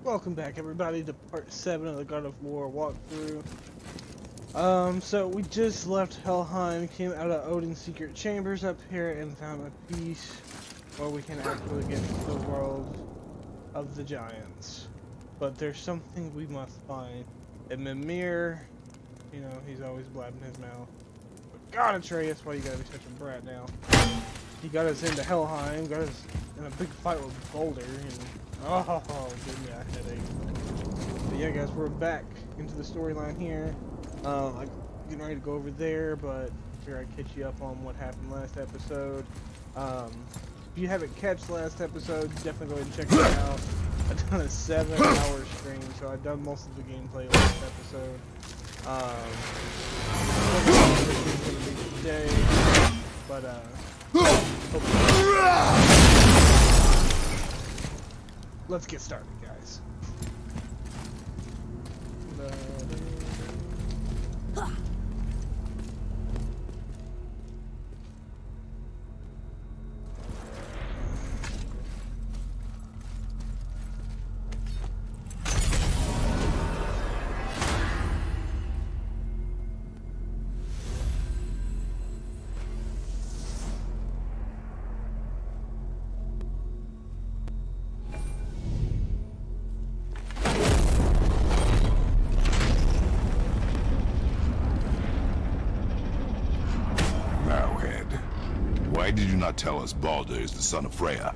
Welcome back, everybody, to part 7 of the God of War walkthrough. So we just left Helheim, came out of Odin's secret chambers up here, and found a piece where we can actually get into the world of the giants. But there's something we must find. And Mimir, you know, he's always blabbing his mouth. But God, Atreus, why you gotta be such a brat now? He got us into Helheim, got us in a big fight with Boulder, and oh, give me a headache. But yeah, guys, we're back into the storyline here. I'm getting ready to go over there, but here I catch you up on what happened last episode. If you haven't catched last episode, definitely go ahead and check it out. I've done a 7-hour stream, so I've done most of the gameplay last episode. Today, but let's get started, guys. Why did you not tell us Baldur is the son of Freya?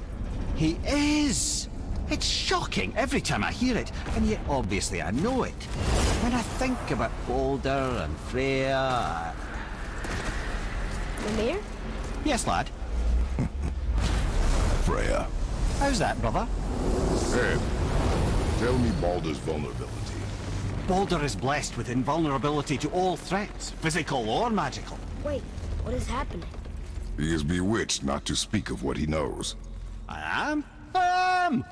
He is! It's shocking every time I hear it, and yet obviously I know it. When I think about Baldur and Freya... Mimir? Yes, lad? Freya. How's that, brother? Ed, tell me Baldur's vulnerability. Baldur is blessed with invulnerability to all threats, physical or magical. Wait, what is happening? He is bewitched not to speak of what he knows. I am?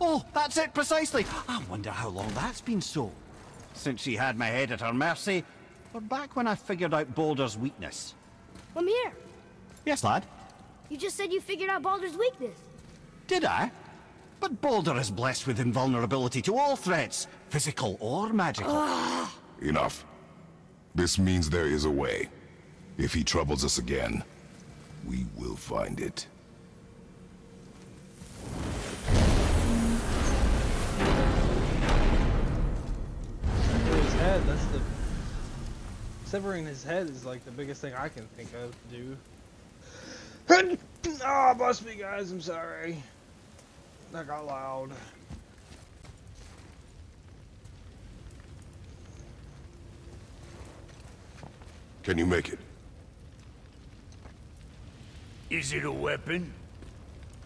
Oh, that's it precisely. I wonder how long that's been so. Since she had my head at her mercy, or back when I figured out Baldur's weakness. Mimir! Yes, lad? You just said you figured out Baldur's weakness. Did I? But Baldur is blessed with invulnerability to all threats, physical or magical. Enough. This means there is a way. If he troubles us again, we will find it. His head, that's the... Severing his head is like the biggest thing I can think of to do. Oh, bust me, guys, I'm sorry. That got loud. Can you make it? Is it a weapon?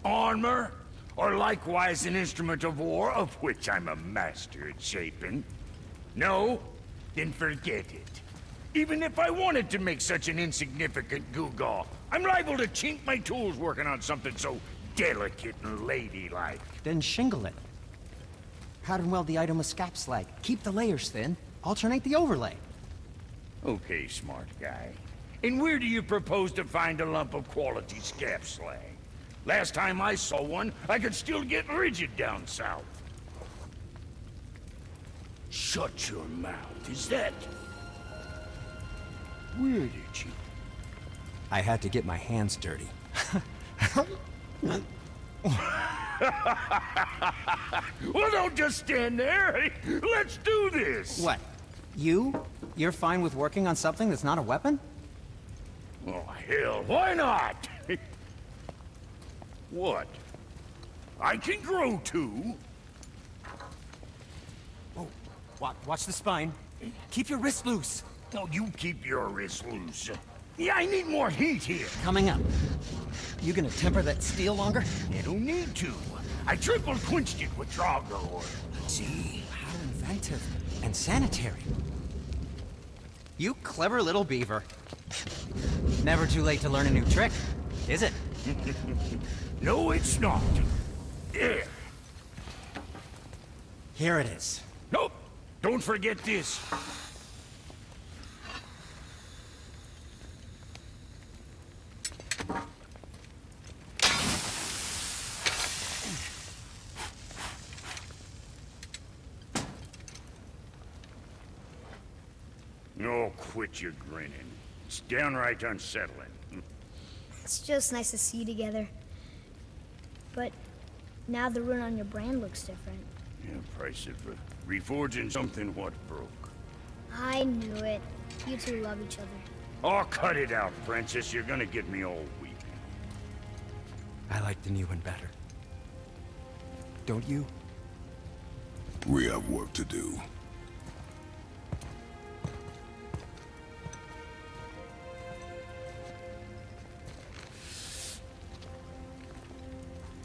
Armor? Or likewise an instrument of war, of which I'm a master at shaping? No? Then forget it. Even if I wanted to make such an insignificant gewgaw, I'm liable to chink my tools working on something so delicate and ladylike. Then shingle it. Pattern weld the item with scap slag. Keep the layers thin. Alternate the overlay. Okay, smart guy. And where do you propose to find a lump of quality scap slag? Last time I saw one, I could still get rigid down south. Shut your mouth, is that... Where did you... I had to get my hands dirty. Well, don't just stand there. Let's do this. What? You're fine with working on something that's not a weapon? Oh, hell, why not? What? I can grow too. Oh, watch the spine. Keep your wrist loose. No, you keep your wrist loose. Yeah, I need more heat here. Coming up. You gonna temper that steel longer? You don't need to. I triple quenched it with Drago oil. See? How inventive. And sanitary. You clever little beaver. Never too late to learn a new trick, is it? No, it's not. There. Here it is. Nope. Don't forget this. Oh, quit your grinning. It's downright unsettling. It's just nice to see you together. But now the rune on your brand looks different. Yeah, price of reforging something what broke. I knew it. You two love each other. Oh, cut it out, Princess. You're gonna get me all weepy. I like the new one better. Don't you? We have work to do.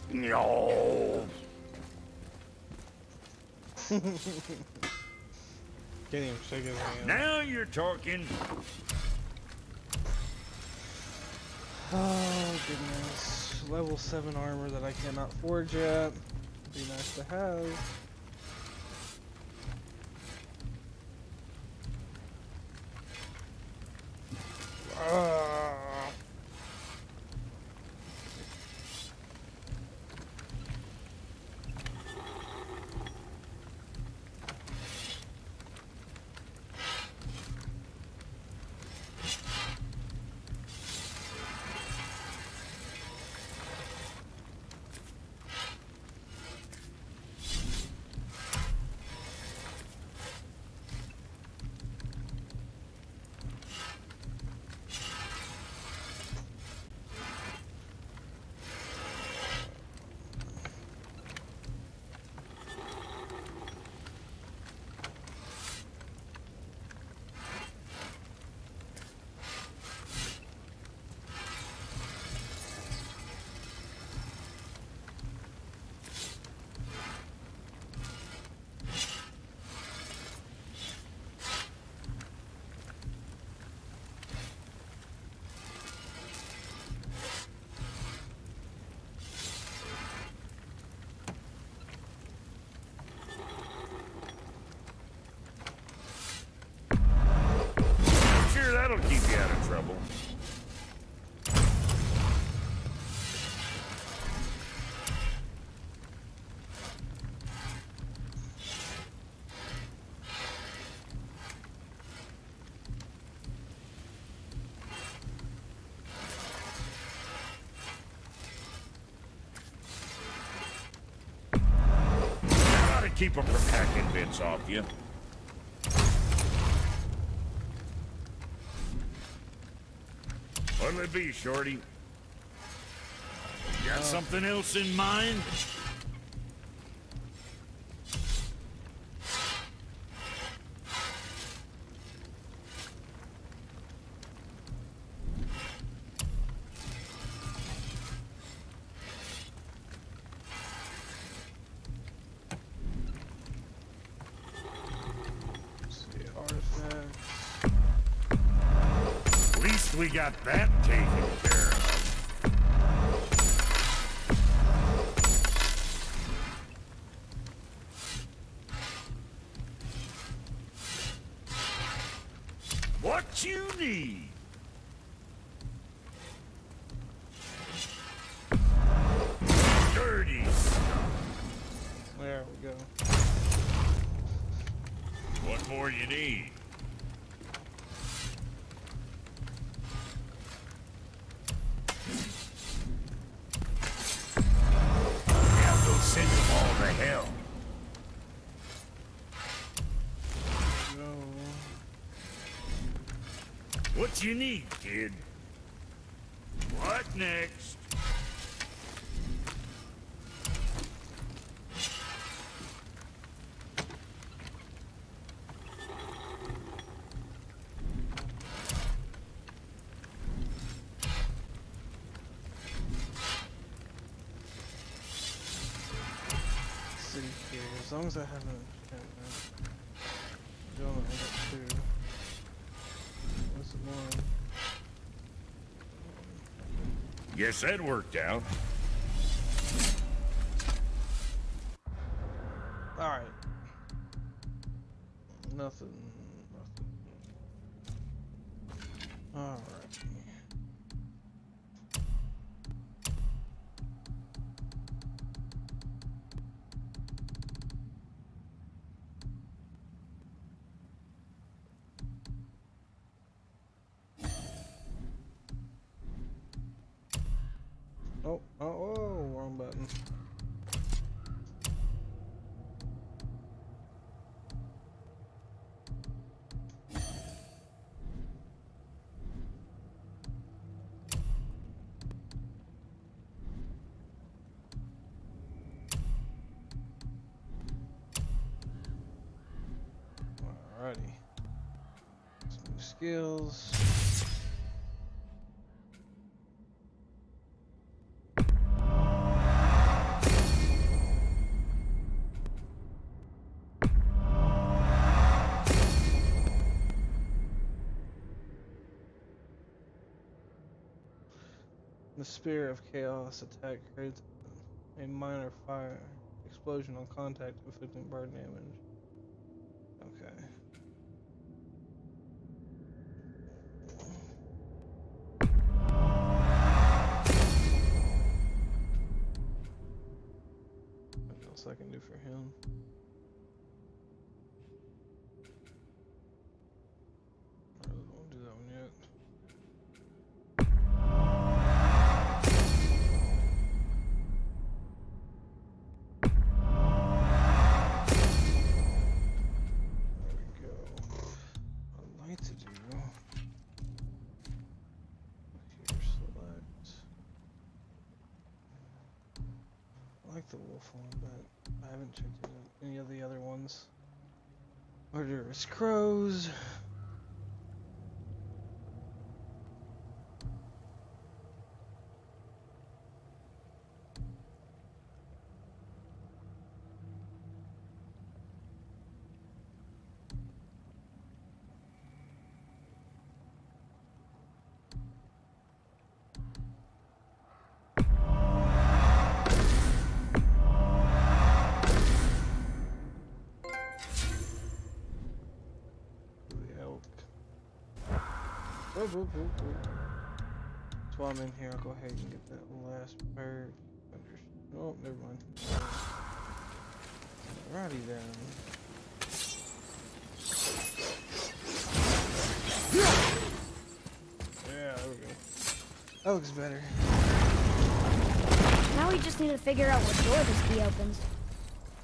No. Can't even shake his hand. Now you're talking. Oh goodness. Level 7 armor that I cannot forge yet. Be nice to have. Sure, that'll keep you out of trouble. Gotta keep them from hacking bits off you. What'll it be, Shorty? Got something else in mind? Let's see, artifacts. At least we got that taken care of. What you need? Dirty stuff. There we go. What more you need? Now go send them all to hell. No. What you need, kid? What next? See here. As long as I haven't. I don't know. I got 2. What's the one? Guess that worked out. Alright. Nothing. Alright. Oh, oh, wrong button. Alrighty. Some new skills. The Spear of Chaos attack creates a minor fire explosion on contact, inflicting burn damage. Okay. What else I can do for him? I really won't do that one yet. The wolf one, but I haven't checked out any of the other ones. Murderous crows. So while I'm in here, I'll go ahead and get that last bird. Oh, never mind. Alrighty then. Yeah, there we go. That looks better. Now we just need to figure out what door this key opens.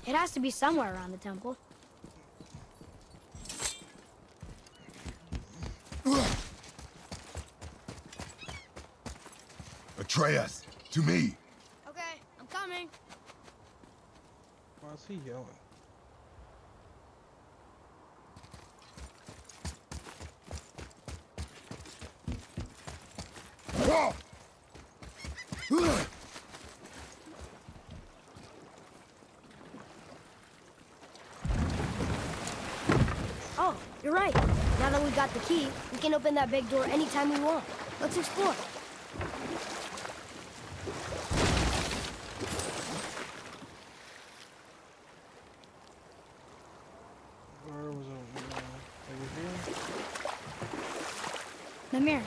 It has to be somewhere around the temple. Atreus, to me. Okay, I'm coming. Why is he yelling? Oh, you're right. Now that we got the key, we can open that big door anytime we want. Let's explore. Where was it? Over here? Mimir,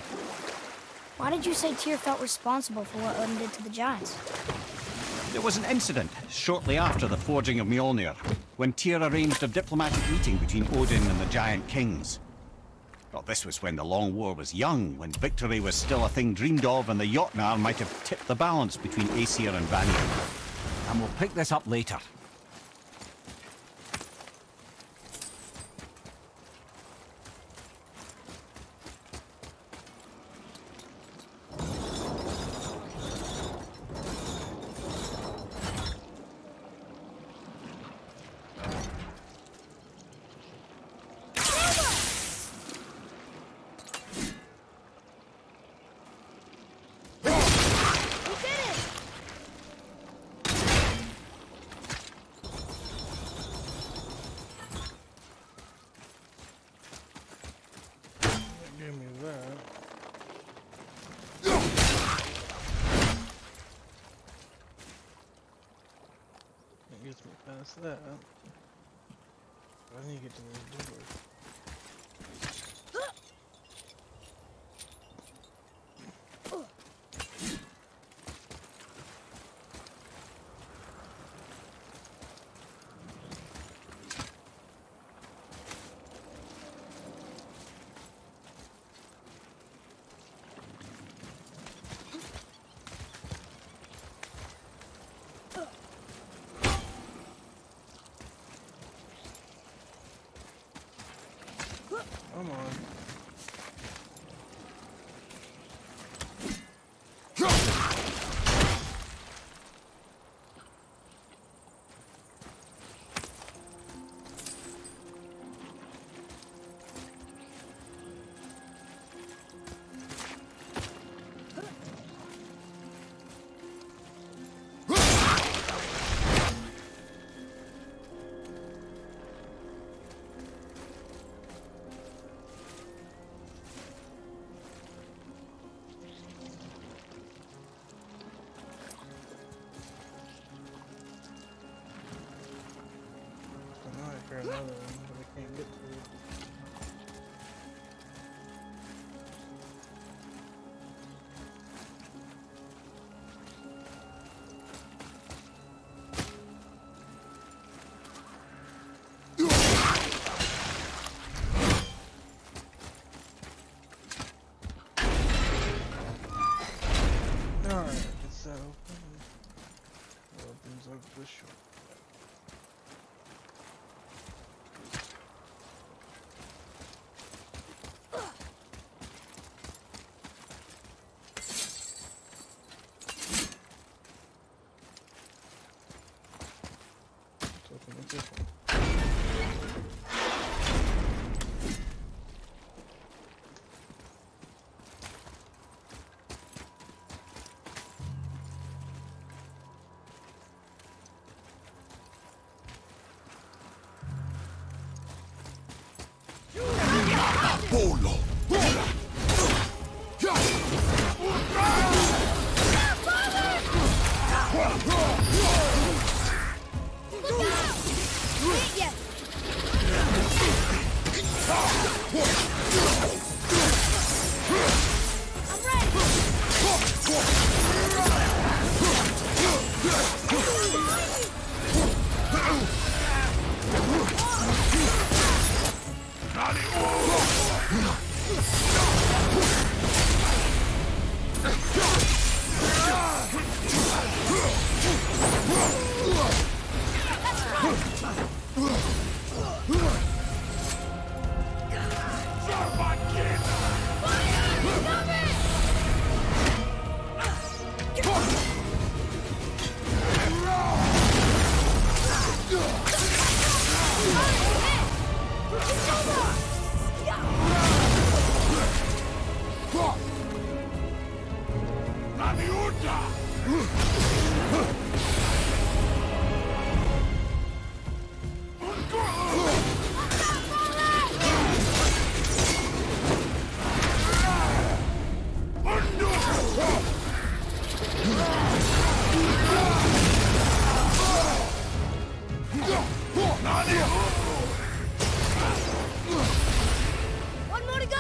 why did you say Tyr felt responsible for what Odin did to the giants? There was an incident shortly after the forging of Mjolnir, when Tyr arranged a diplomatic meeting between Odin and the giant kings. Well, this was when the Long War was young, when victory was still a thing dreamed of, and the Jotnar might have tipped the balance between Aesir and Vanir. And we'll pick this up later. Give me that. That gets me past that. I need to get to the door. Come on. Another one, but I can't get to it. Alright, it's that open. It opens up the shore. Polo. One more to go.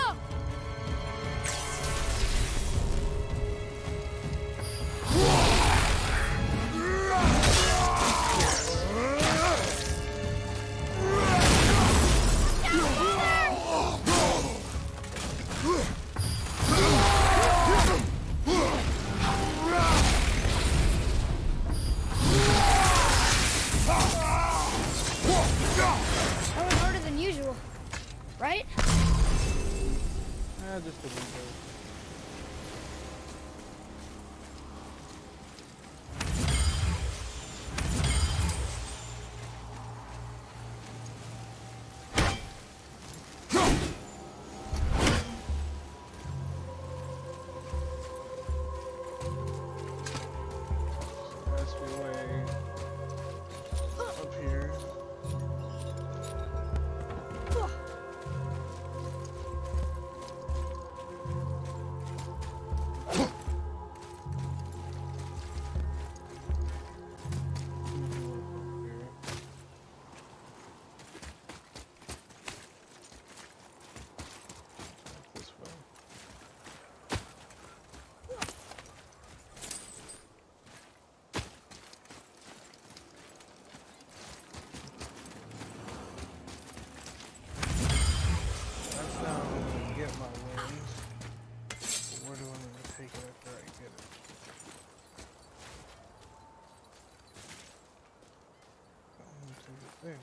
That was harder than usual, right? Just a window. Has to be way up here. This way. That's not where I'm gonna get my wings. But where do I need to take it after I get it? I'm gonna take it there.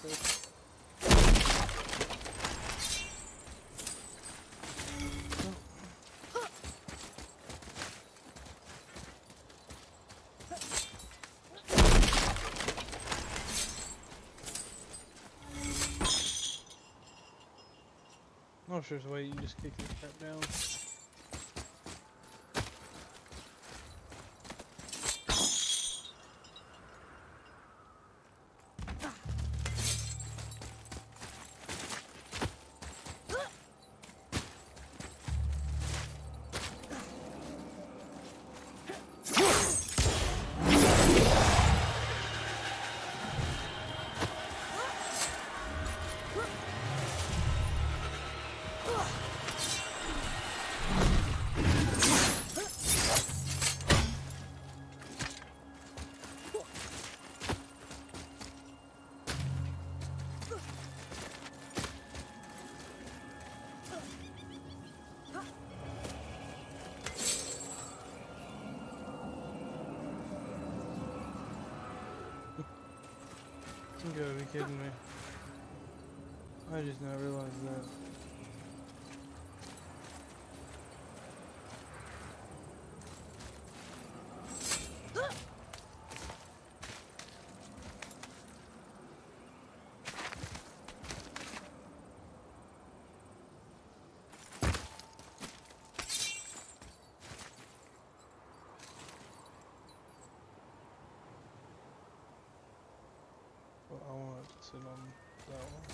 this. Oh, sure, there's a way you just kick this crap down. You gotta be kidding me. I just now realized that. Well, I want to sit on that one.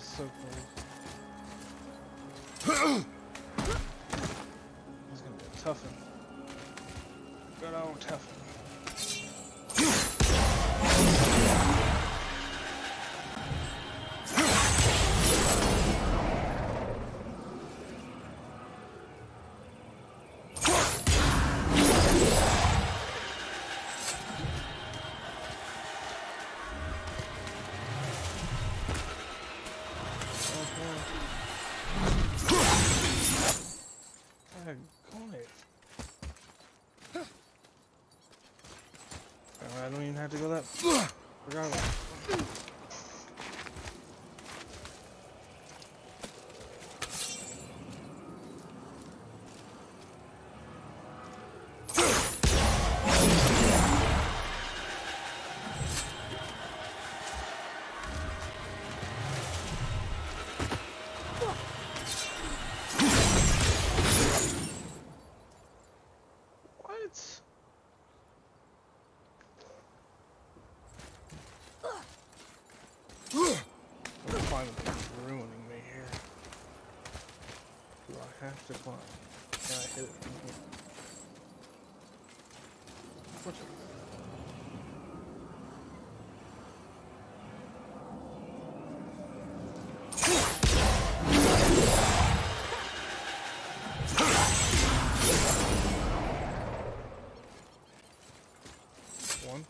So close. It's gonna be a tough one. Good old tough one. I don't even have to go that. Forgot about it. Ruining me here. Do I have to climb? Can I hit it from here? What's it? One.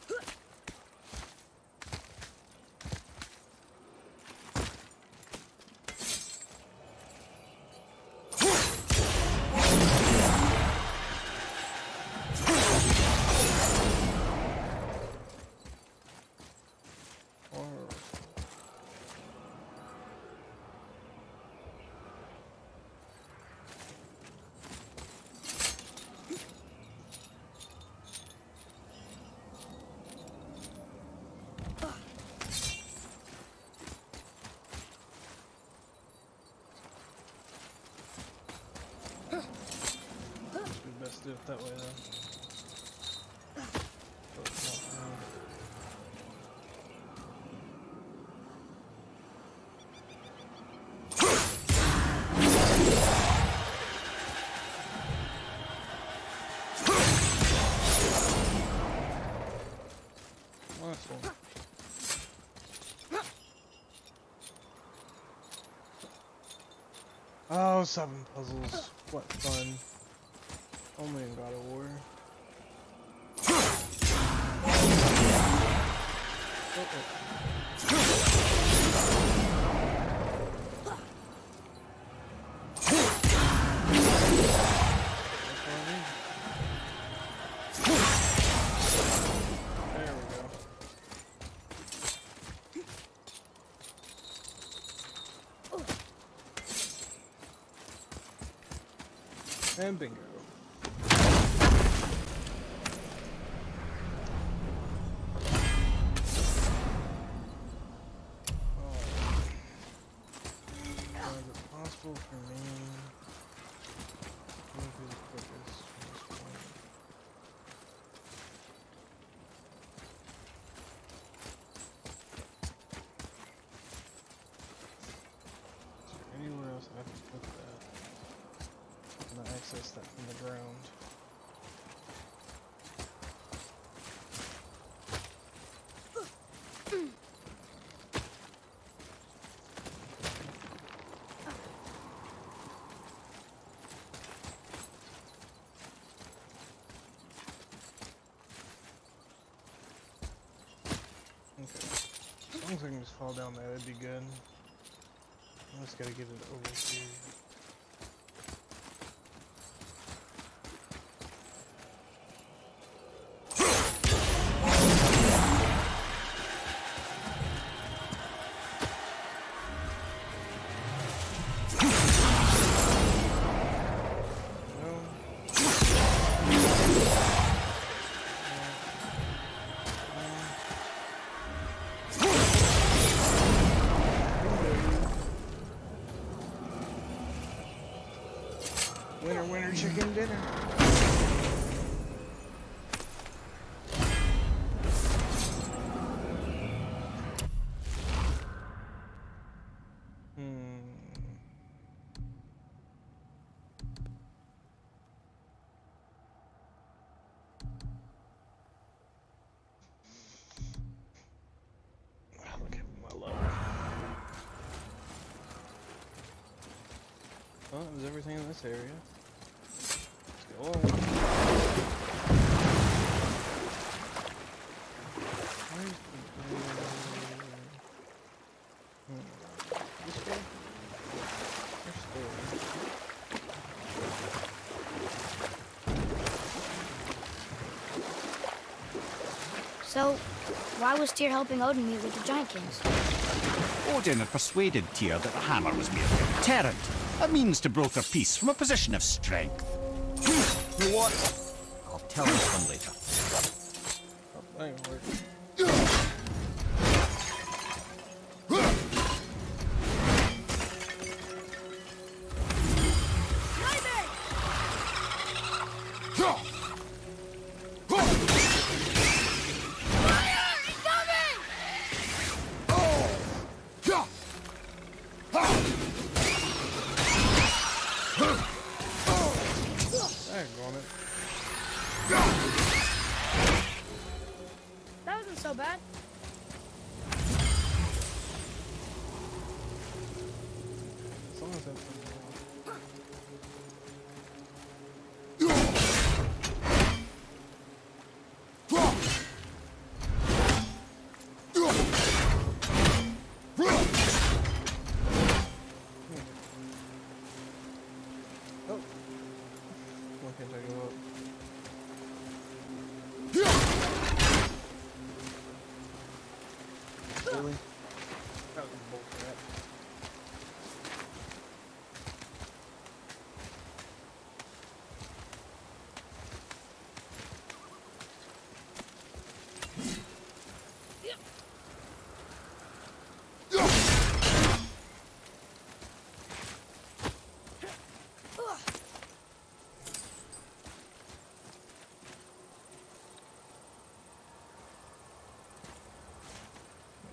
Best do it that way then. So it's not wrong. Oh, 7 puzzles. What fun. Only in God of War. And bingo. Is it possible for me to do the quickest from this point? Is there anywhere else I can put that? And access that from the ground. Okay. As long as I can just fall down there, that'd be good. I just gotta get it over here. Winner, winner, chicken dinner. Look at my luck. Well, that was everything in this area. Let's go on. Where's the this way? There's there. So, why was Tyr helping Odin meet with the Giant Kings? Odin had persuaded Tyr that the hammer was merely a deterrent, a means to broker peace from a position of strength. What? I'll tell this one later. Oh, that ain't work. That wasn't so bad. As long as that's really? That was bullcrap.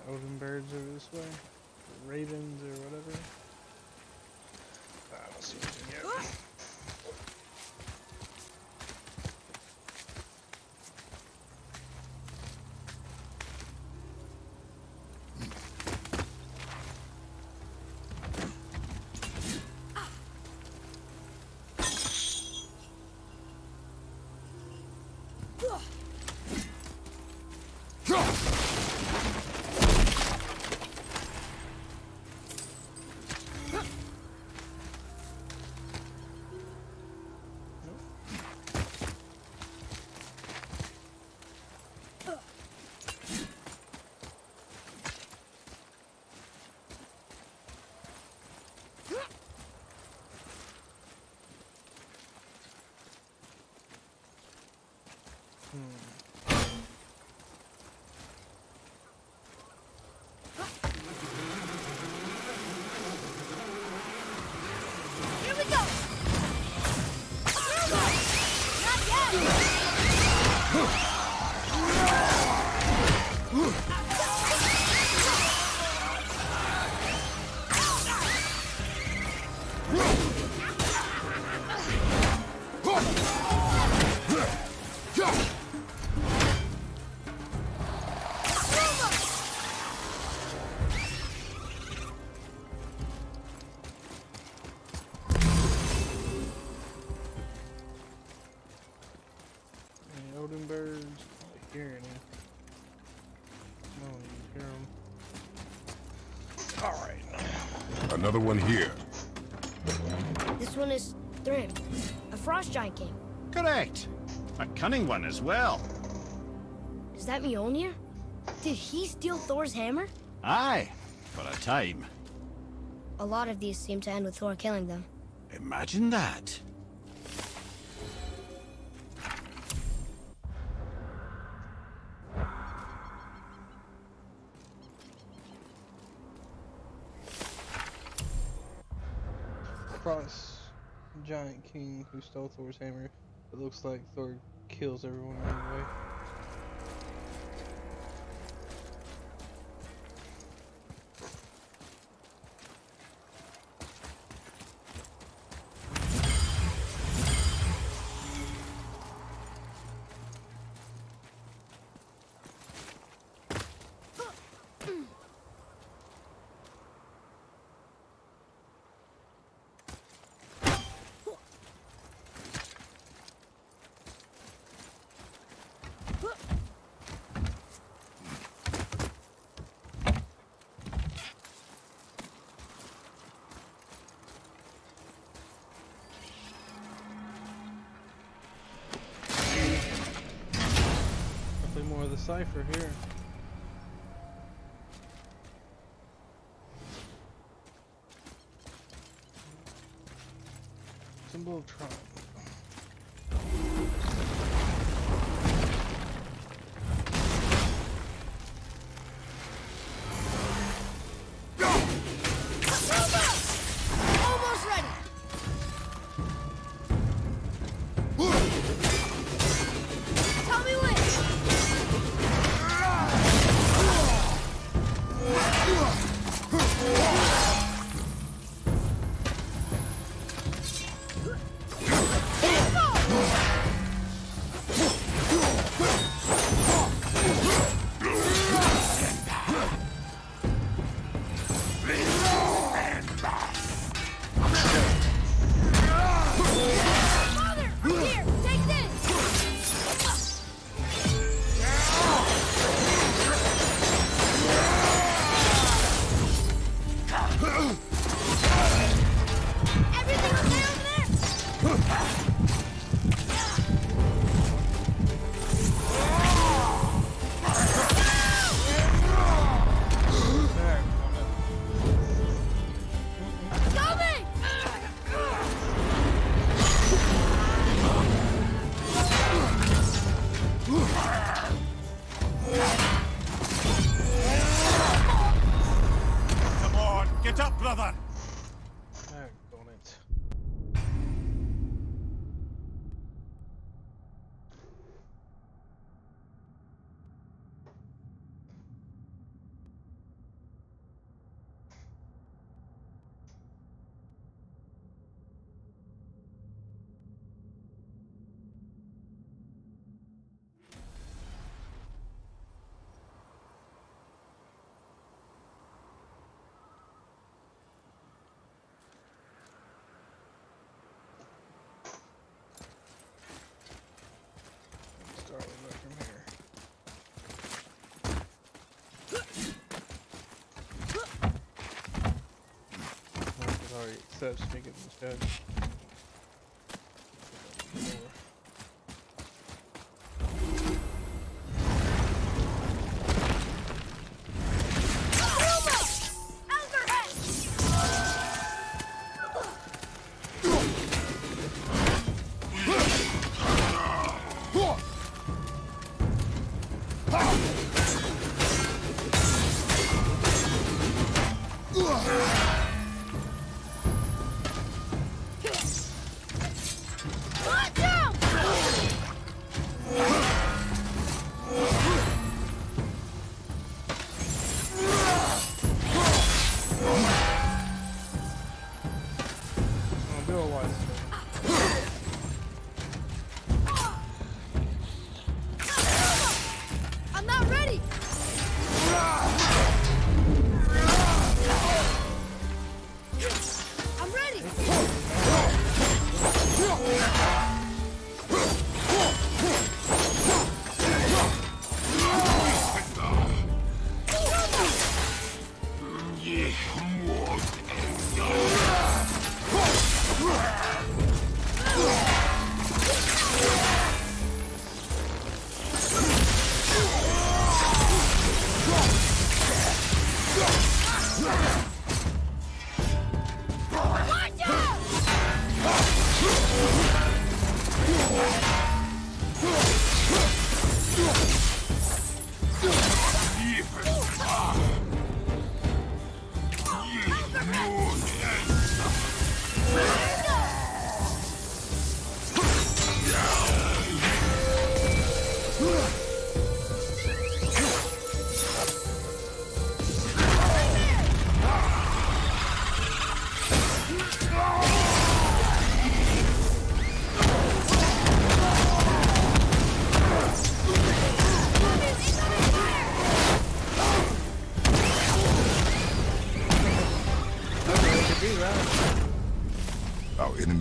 Odin birds over this way, or ravens or whatever. I don't see anything yet. Here we go! Not yet! Odin birds. I hear any. No, you hear them. Alright. Another one here. This one is Thrym, a frost giant king. Correct. A cunning one as well. Is that Mjolnir? Did he steal Thor's hammer? Aye, for a time. A lot of these seem to end with Thor killing them. Imagine that. Frost giant king who stole Thor's hammer. It looks like Thor kills everyone anyway. More of the cipher here. Symbol of triumph. Almost ready! Tell me when! Father! I'm here! Take this! Everything okay over there? Coming! Come on, get up, brother! On it. Start right from here. It already accepts me getting this guy.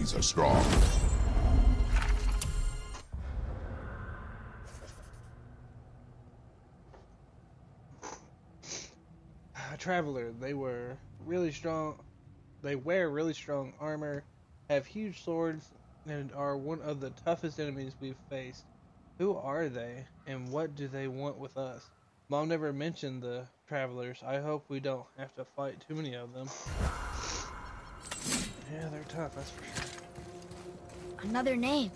These are strong. A traveler. They were really strong. They wear really strong armor, have huge swords, and are one of the toughest enemies we've faced. Who are they, and what do they want with us? Mom never mentioned the travelers. I hope we don't have to fight too many of them. Yeah, they're tough, that's for sure. Another name.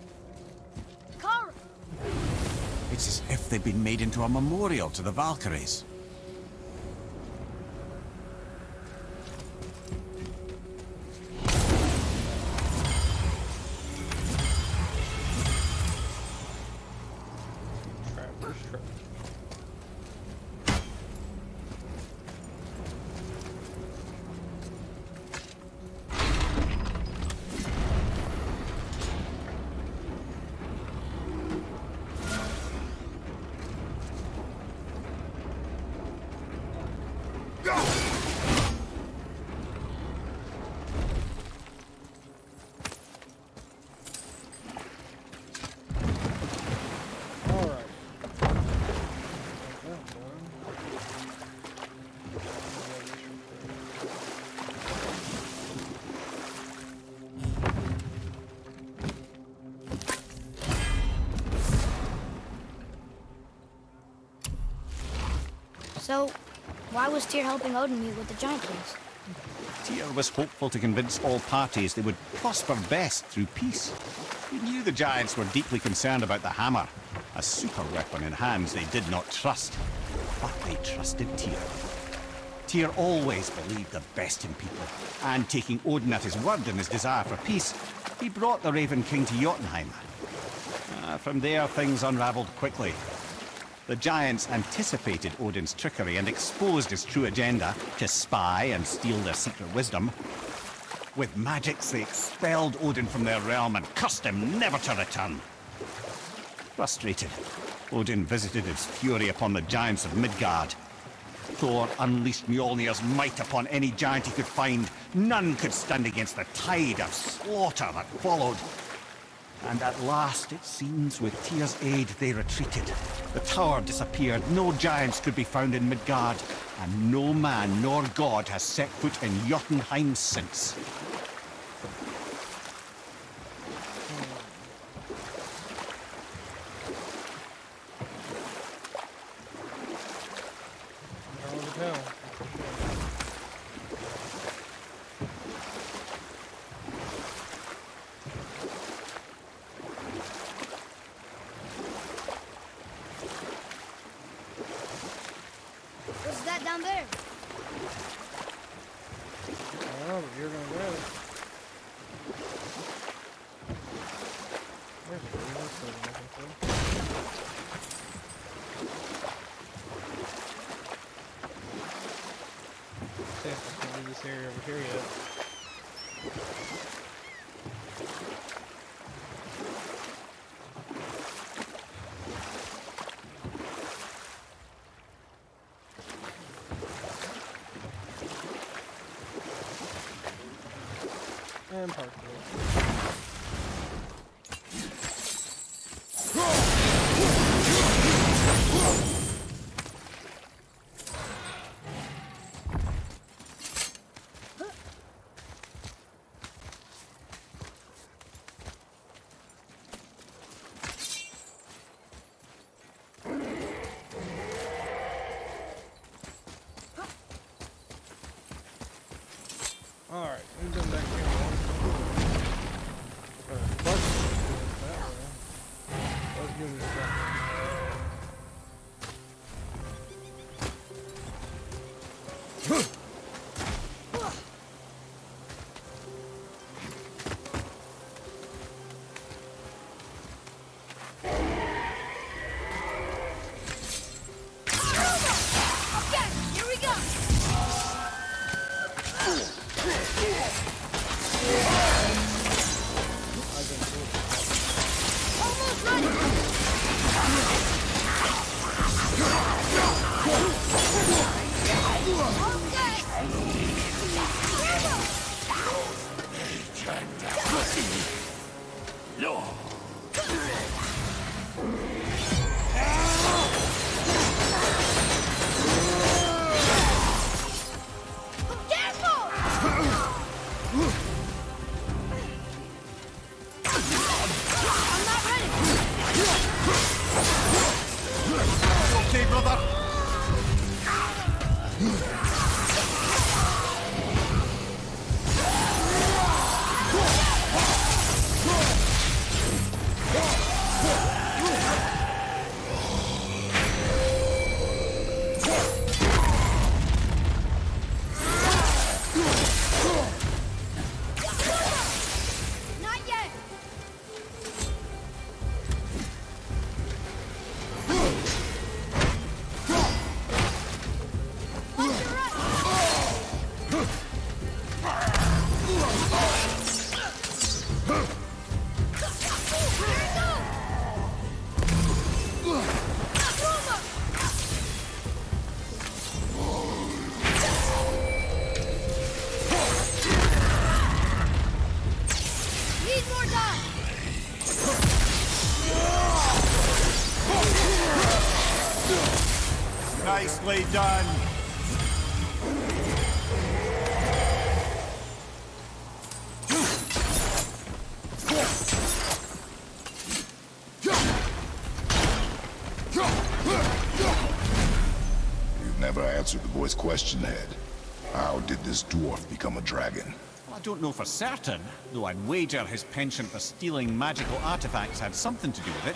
Carl! It's as if they've been made into a memorial to the Valkyries. So, why was Tyr helping Odin meet with the Giant Kings? Tyr was hopeful to convince all parties they would prosper best through peace. He knew the giants were deeply concerned about the hammer, a super weapon in hands they did not trust. But they trusted Tyr. Tyr always believed the best in people, and taking Odin at his word in his desire for peace, he brought the Raven King to Jotunheim. From there, things unraveled quickly. The giants anticipated Odin's trickery and exposed his true agenda to spy and steal their secret wisdom. With magics, they expelled Odin from their realm and cursed him never to return. Frustrated, Odin visited his fury upon the giants of Midgard. Thor unleashed Mjolnir's might upon any giant he could find. None could stand against the tide of slaughter that followed. And at last, it seems, with Tyr's aid, they retreated. The tower disappeared, no giants could be found in Midgard, and no man nor god has set foot in Jotunheim since. What's that down there? Oh, but you're gonna go. There's a real thing I'm looking for. See if I can leave this area over here yet. And park it. Alright, we've done back here. Let's give this back. Okay, here we go! Almost ready! Okay! Okay, brother. Not yet. Need more time. Nicely done. You've never answered the boy's question, Head. How did this dwarf become a dragon? I don't know for certain, though I'd wager his penchant for stealing magical artifacts had something to do with it.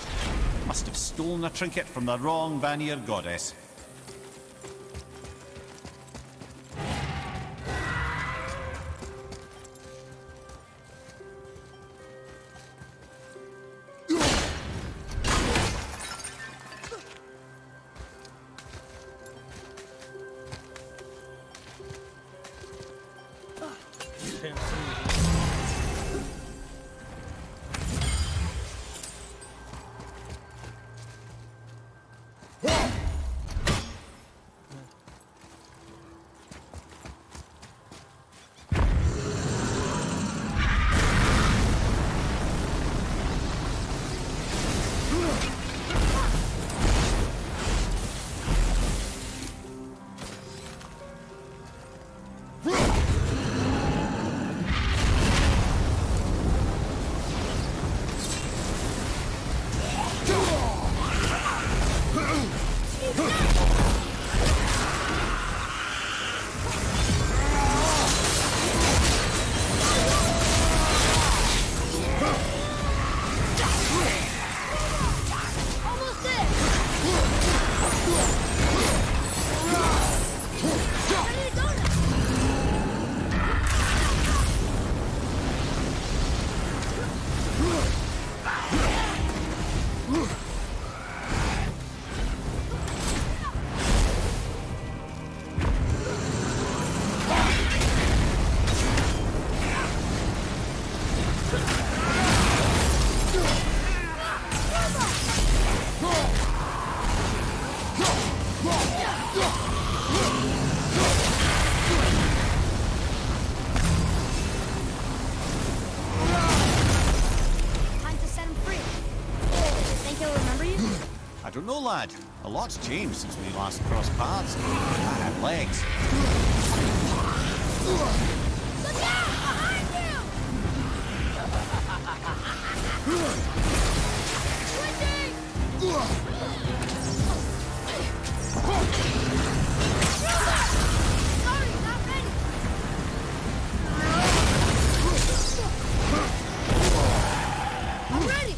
Must have stolen a trinket from the wrong Vanir goddess. Can't see. Almost there. Ready to go now. Time to set him free. Think he'll remember you? I don't know, lad. A lot's changed since we last crossed paths. I had legs. Look out! Behind you! Switching! Sorry, not ready. I'm ready.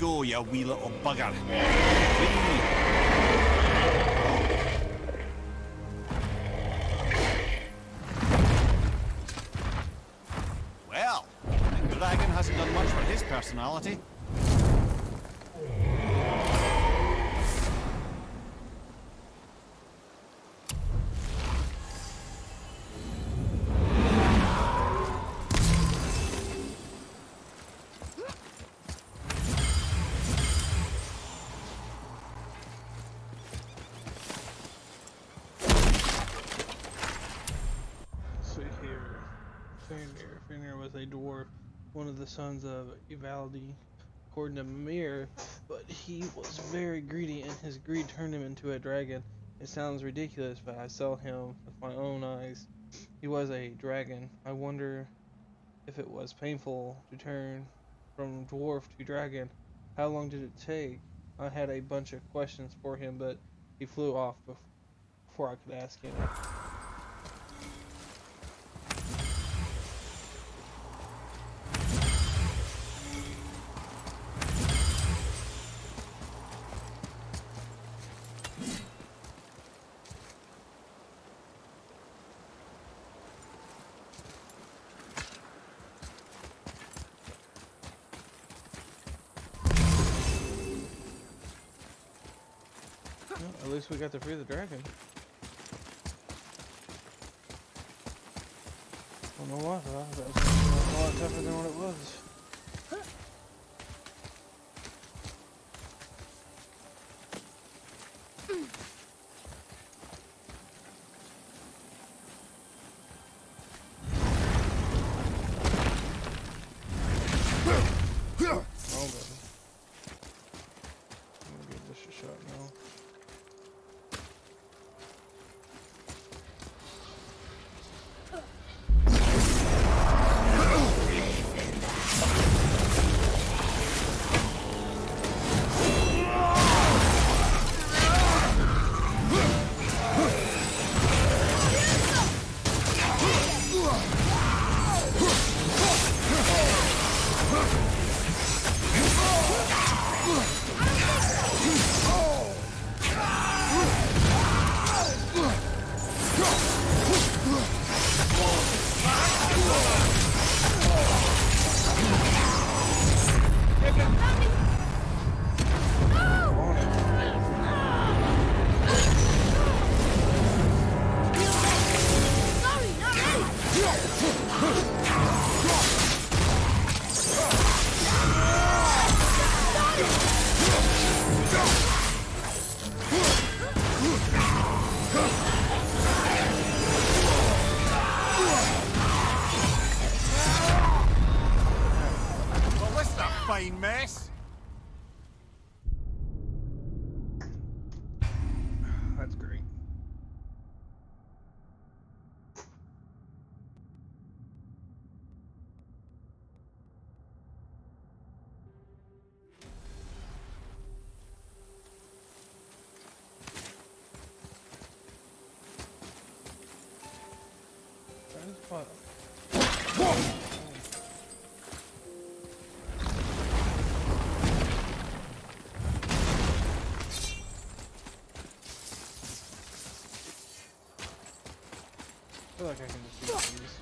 go, you wee little bugger. Free. Well, the dragon hasn't done much for his personality. Fenrir was a dwarf, one of the sons of Ivaldi, according to Mimir, but he was very greedy and his greed turned him into a dragon. It sounds ridiculous, but I saw him with my own eyes. He was a dragon. I wonder if it was painful to turn from dwarf to dragon. How long did it take? I had a bunch of questions for him, but he flew off before I could ask him. At least we got to free the dragon. I don't know what, that's a lot tougher than what it was. Mess. That's great. That's fun. I feel like I can just use these.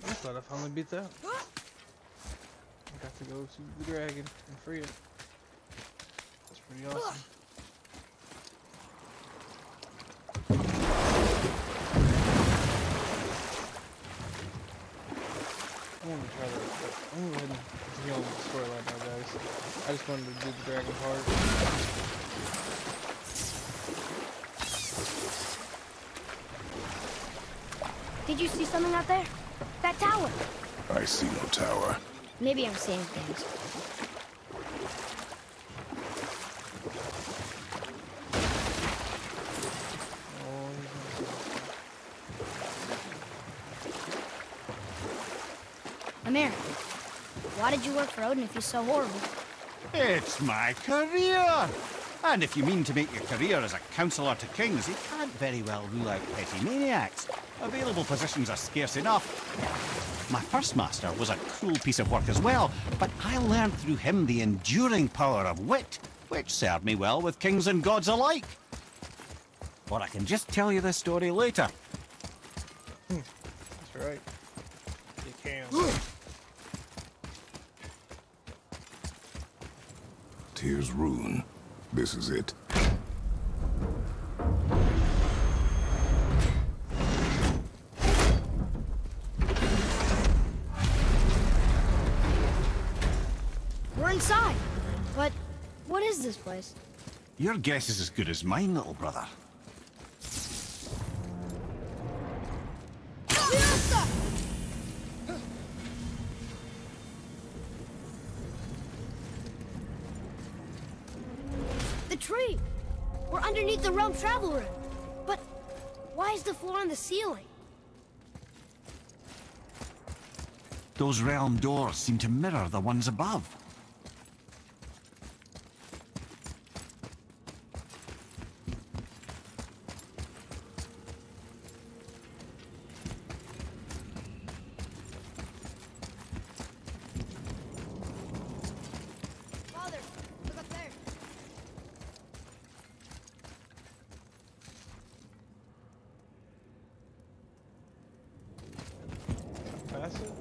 I thought I finally beat that. got to go see the dragon and free it. That's pretty awesome. I'm gonna try that, but I'm gonna go ahead and continue on with the storyline now, guys. I just wanted to do the dragon part. Did you see something out there? That tower. I see no tower. Maybe I'm seeing things. Amir, why did you work for Odin if he's so horrible? It's my career! And if you mean to make your career as a counselor to kings, you can't very well rule out petty maniacs. Available positions are scarce enough. My first master was a cruel piece of work as well, but I learned through him the enduring power of wit, which served me well with kings and gods alike. Or I can just tell you this story later. That's right. You can. Tyr's rune. This is it. We're inside. But what is this place? Your guess is as good as mine, little brother. The tree! We're underneath the realm travel room. But why is the floor on the ceiling? Those realm doors seem to mirror the ones above. Father, look up there. Pass it?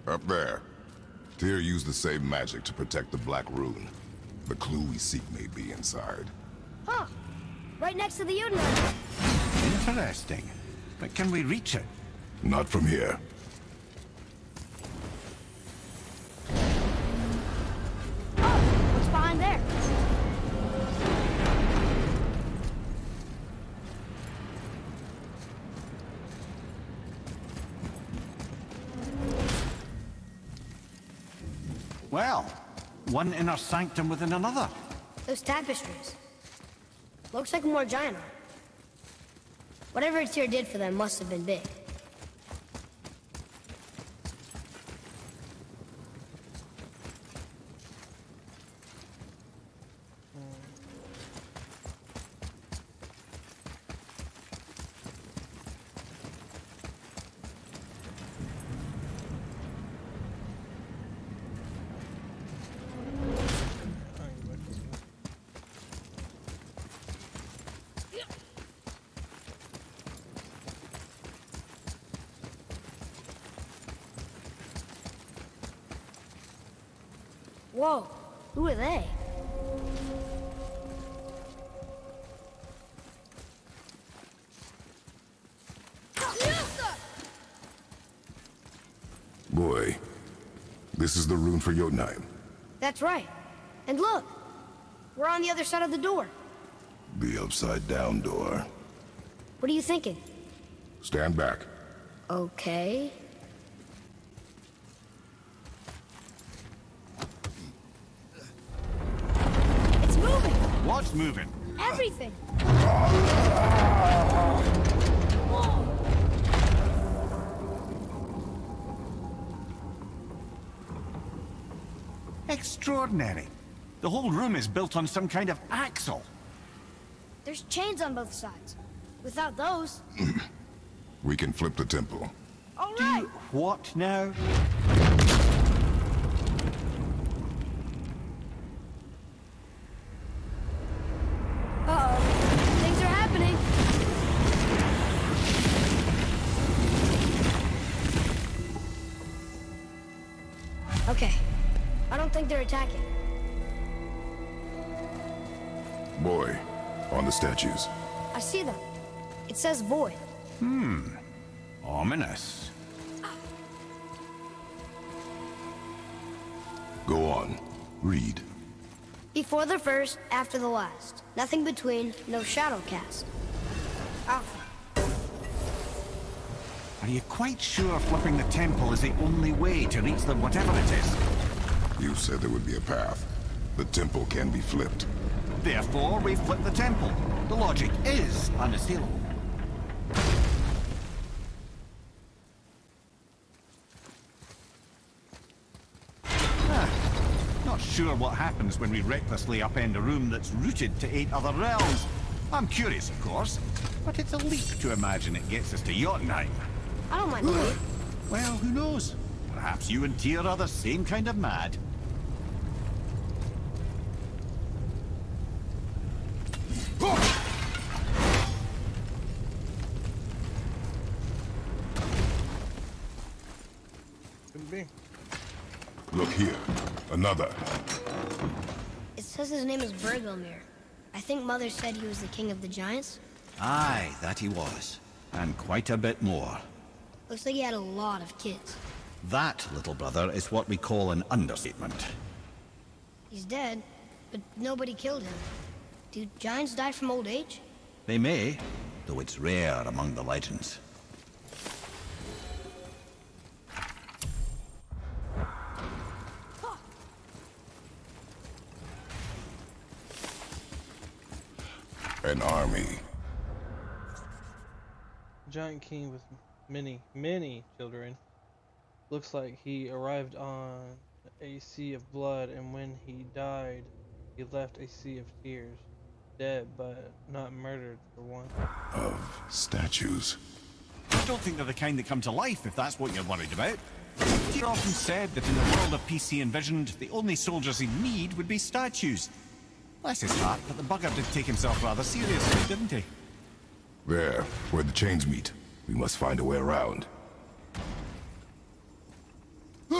Up there. Tyr used the same magic to protect the Black Rune. The clue we seek may be inside. Huh. Right next to the Utenrun. Interesting. But can we reach it? Not from here. Oh, what's behind there? Well, one inner sanctum within another. Those tapestries. Looks like more giant art. Whatever Tyr did for them must have been big. Whoa, who are they? Boy, this is the rune for Jotunheim. That's right. And look, we're on the other side of the door. The upside-down door. What are you thinking? Stand back. Okay. It's moving! What's moving? Everything! Extraordinary. The whole room is built on some kind of axle. There's chains on both sides. Without those... We can flip the temple. All right! What now? Uh-oh. Things are happening. think they're attacking. Boy, on the statues. I see them. It says void. Ominous. Go on. Read. Before the first, after the last. Nothing between, no shadow cast. Alpha. Are you quite sure flipping the temple is the only way to reach them, whatever it is? You said there would be a path. The temple can be flipped. Therefore, we flip the temple. The logic is unassailable. Not sure what happens when we recklessly upend a room that's rooted to 8 other realms. I'm curious, of course, but it's a leap to imagine it gets us to Jotunheim. I don't mind the Well, who knows? Perhaps you and Tyr are the same kind of mad. Could be. Look here. Another. It says his name is Bergelmir. I think Mother said he was the king of the giants. Aye, that he was. And quite a bit more. Looks like he had a lot of kids. That, little brother, is what we call an understatement. He's dead, but nobody killed him. Do giants die from old age? They may, though it's rare among the legends. An army. Giant king with many children. Looks like he arrived on a sea of blood, and when he died, he left a sea of tears. Dead, but not murdered for one. Of statues. I don't think they're the kind that come to life, if that's what you're worried about. He often said that in the world of peace he envisioned, the only soldiers he'd need would be statues. Bless his heart, but the bugger did take himself rather seriously, didn't he? There, where the chains meet. We must find a way around. So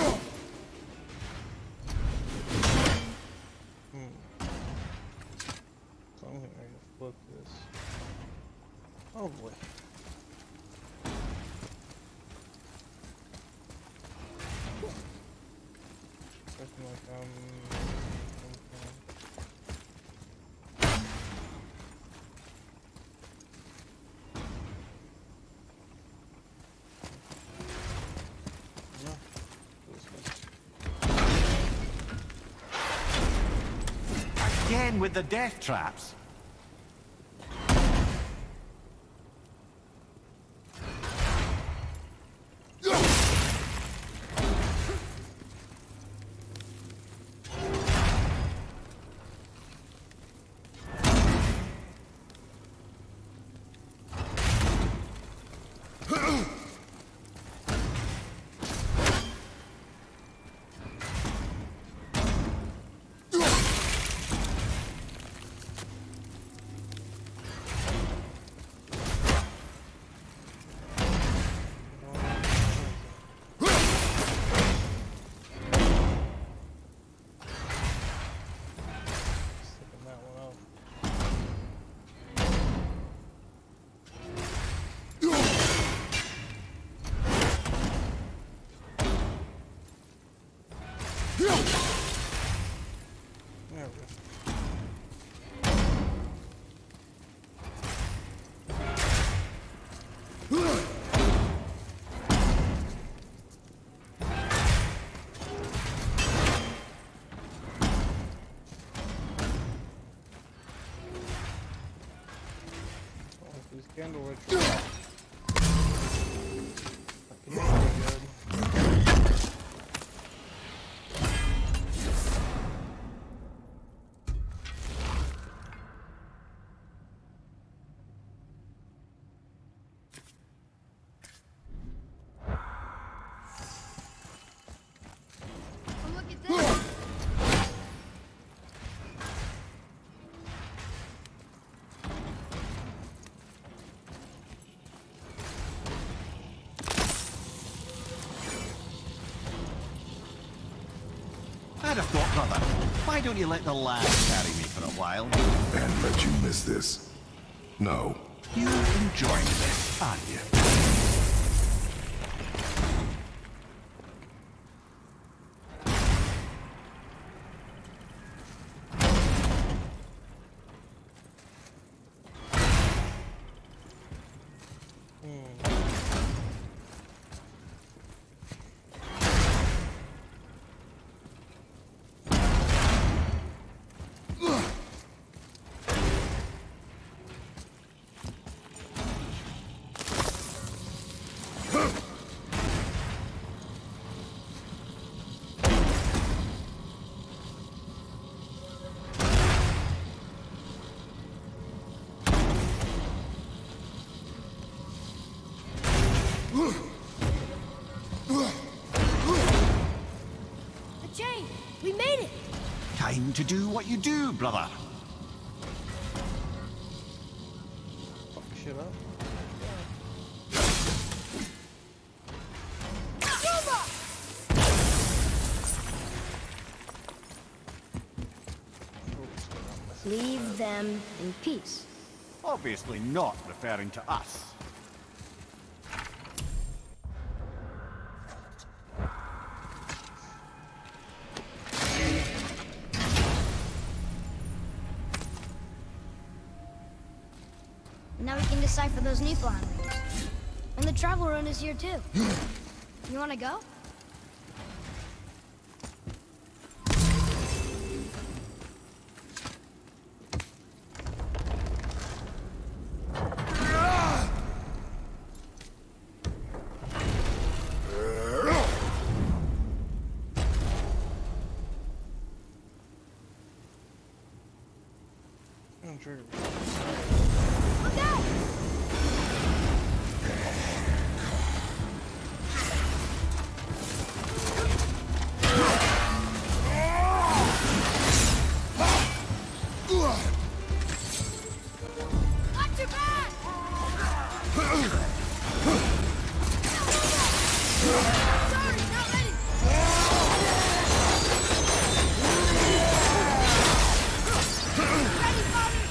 I'm getting ready to flip this. Oh boy. Looking like no, this way. Again with the death traps. Sticking that one up. There we go. Oh, these candle rituals. That could be pretty good. Oh, look at this! Why don't you let the lad carry me for a while? And let you miss this? No. You enjoying this, aren't you? Time to do what you do, brother. Fuck shit up. Leave them in peace. Obviously not referring to us. Now we can decipher those Niflheim rings. And the travel rune is here too. You wanna go? Look out! Watch your back! Sorry, not ready! Ready, father!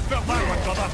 Felt that one, brother.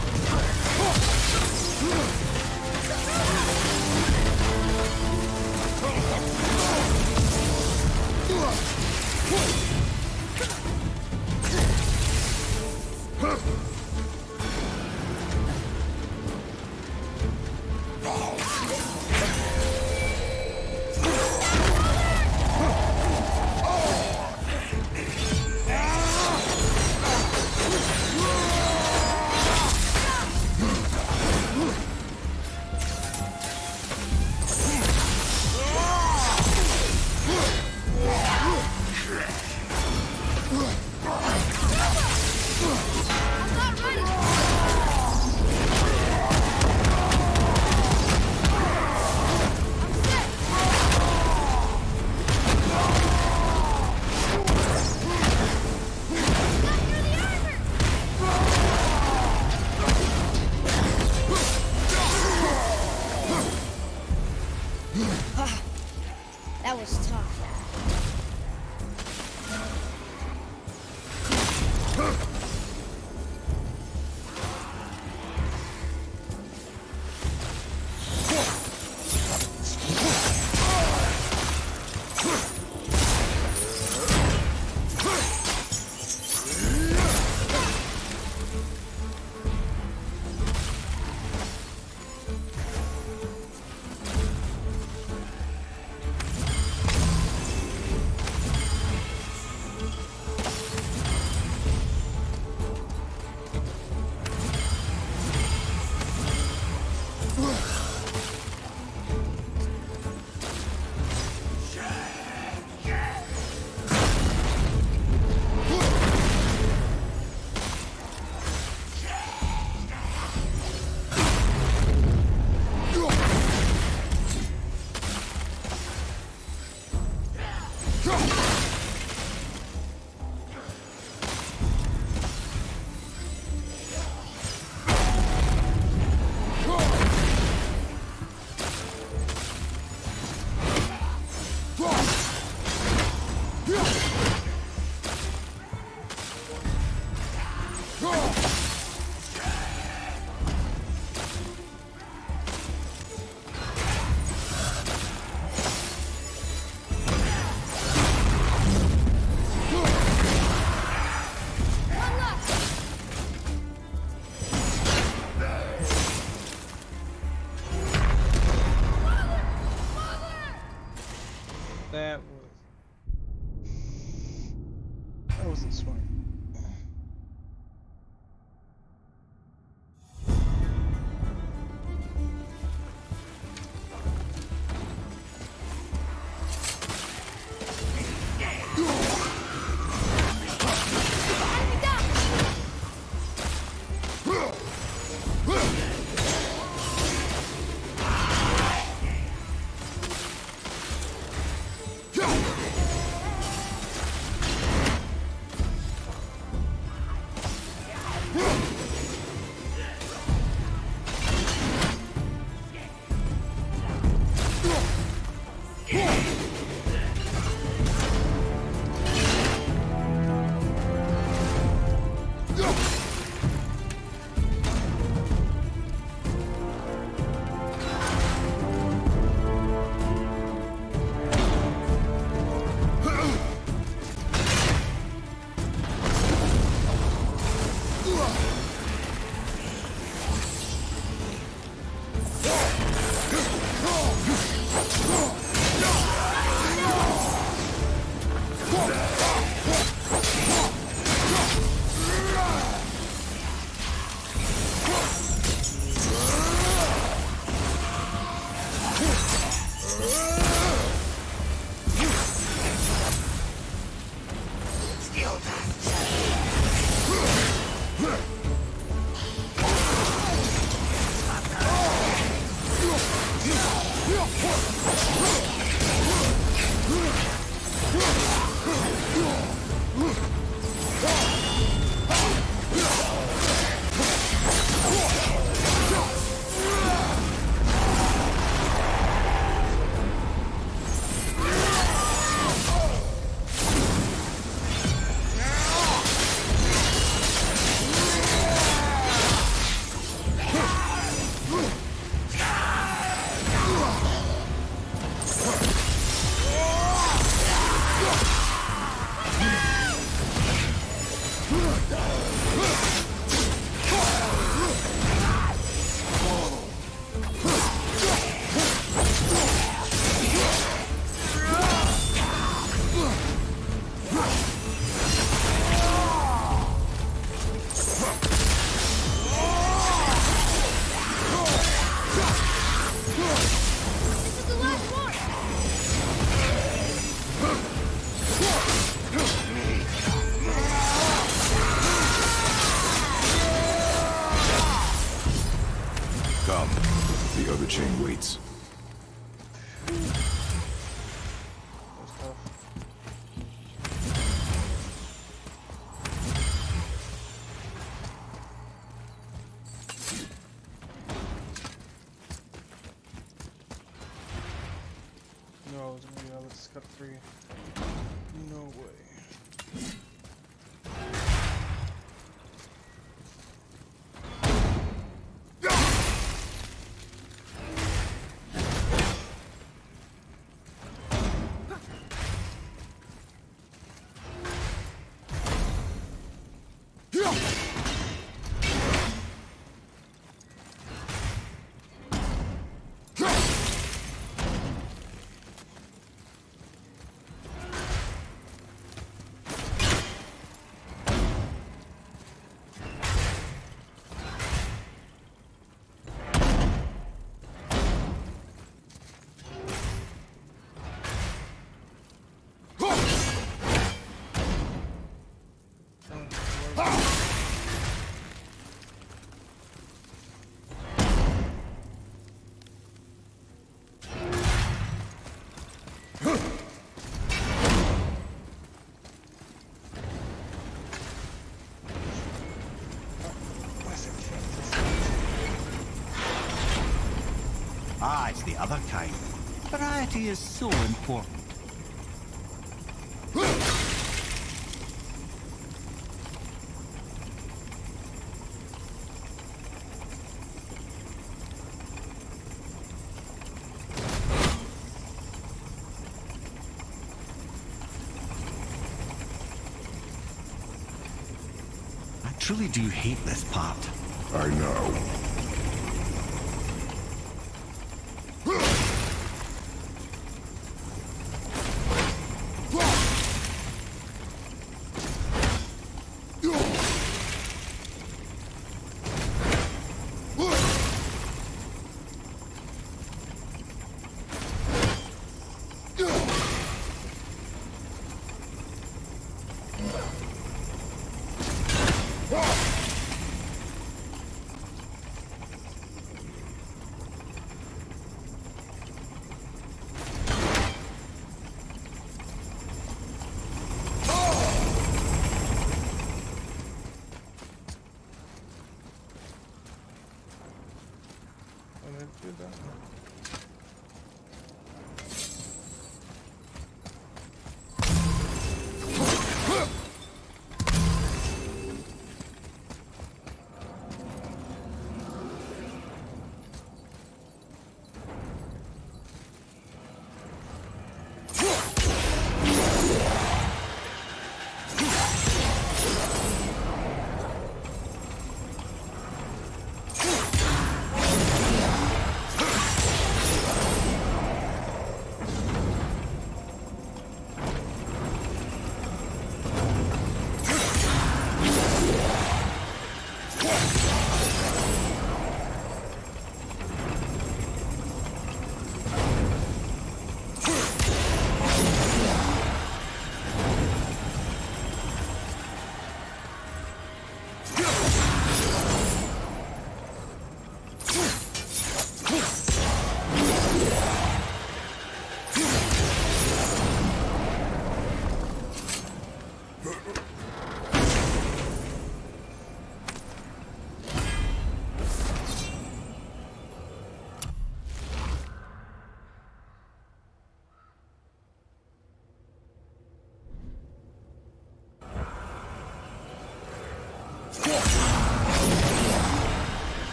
Come. The other chain waits. That's tough. No, it's gonna be let's cut free. No way. Ah, it's the other kind. Variety is so important. I truly do hate this part. I know. Do that.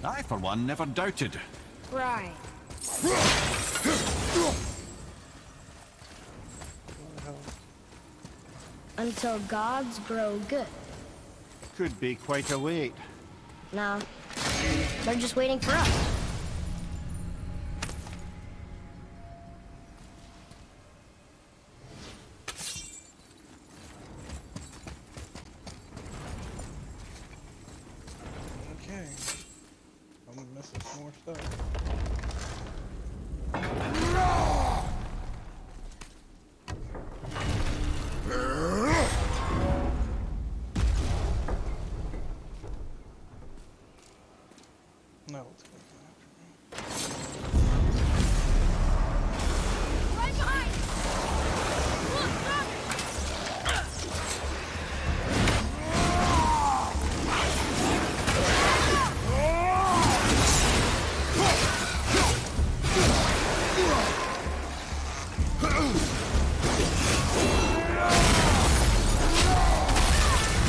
I, for one, never doubted. Right. Until gods grow good. Could be quite a wait. No. They're just waiting for us. Okay. I'm missing some more stuff. No, it's going after me. Right behind!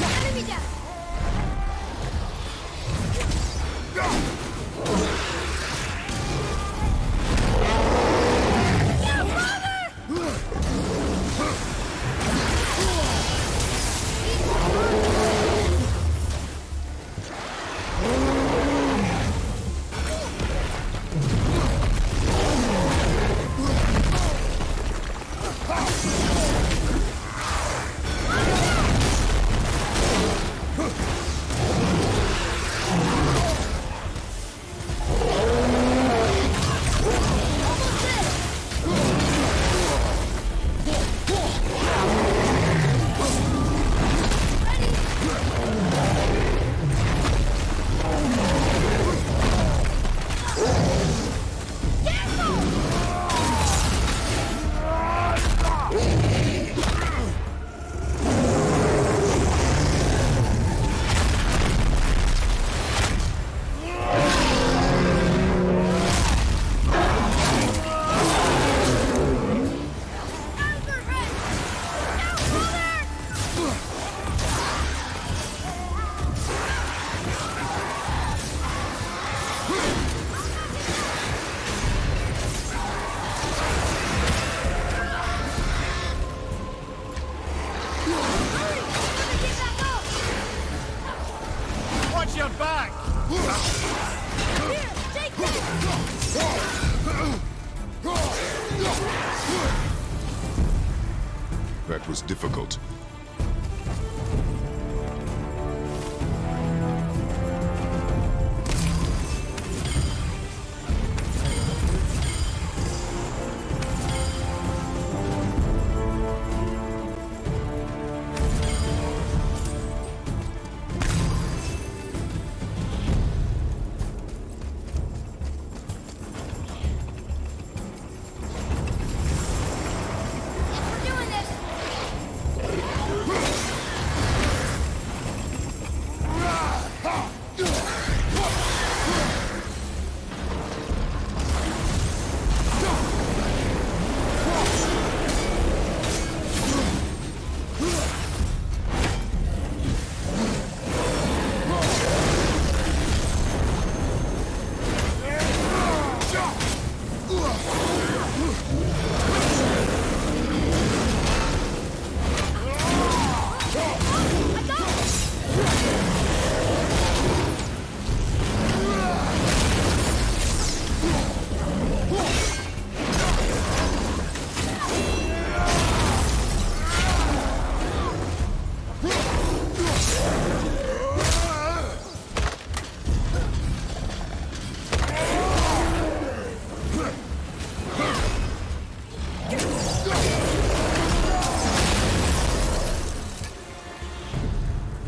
Enemy down! Watch your back! Here, take this! That was difficult. We're doing this!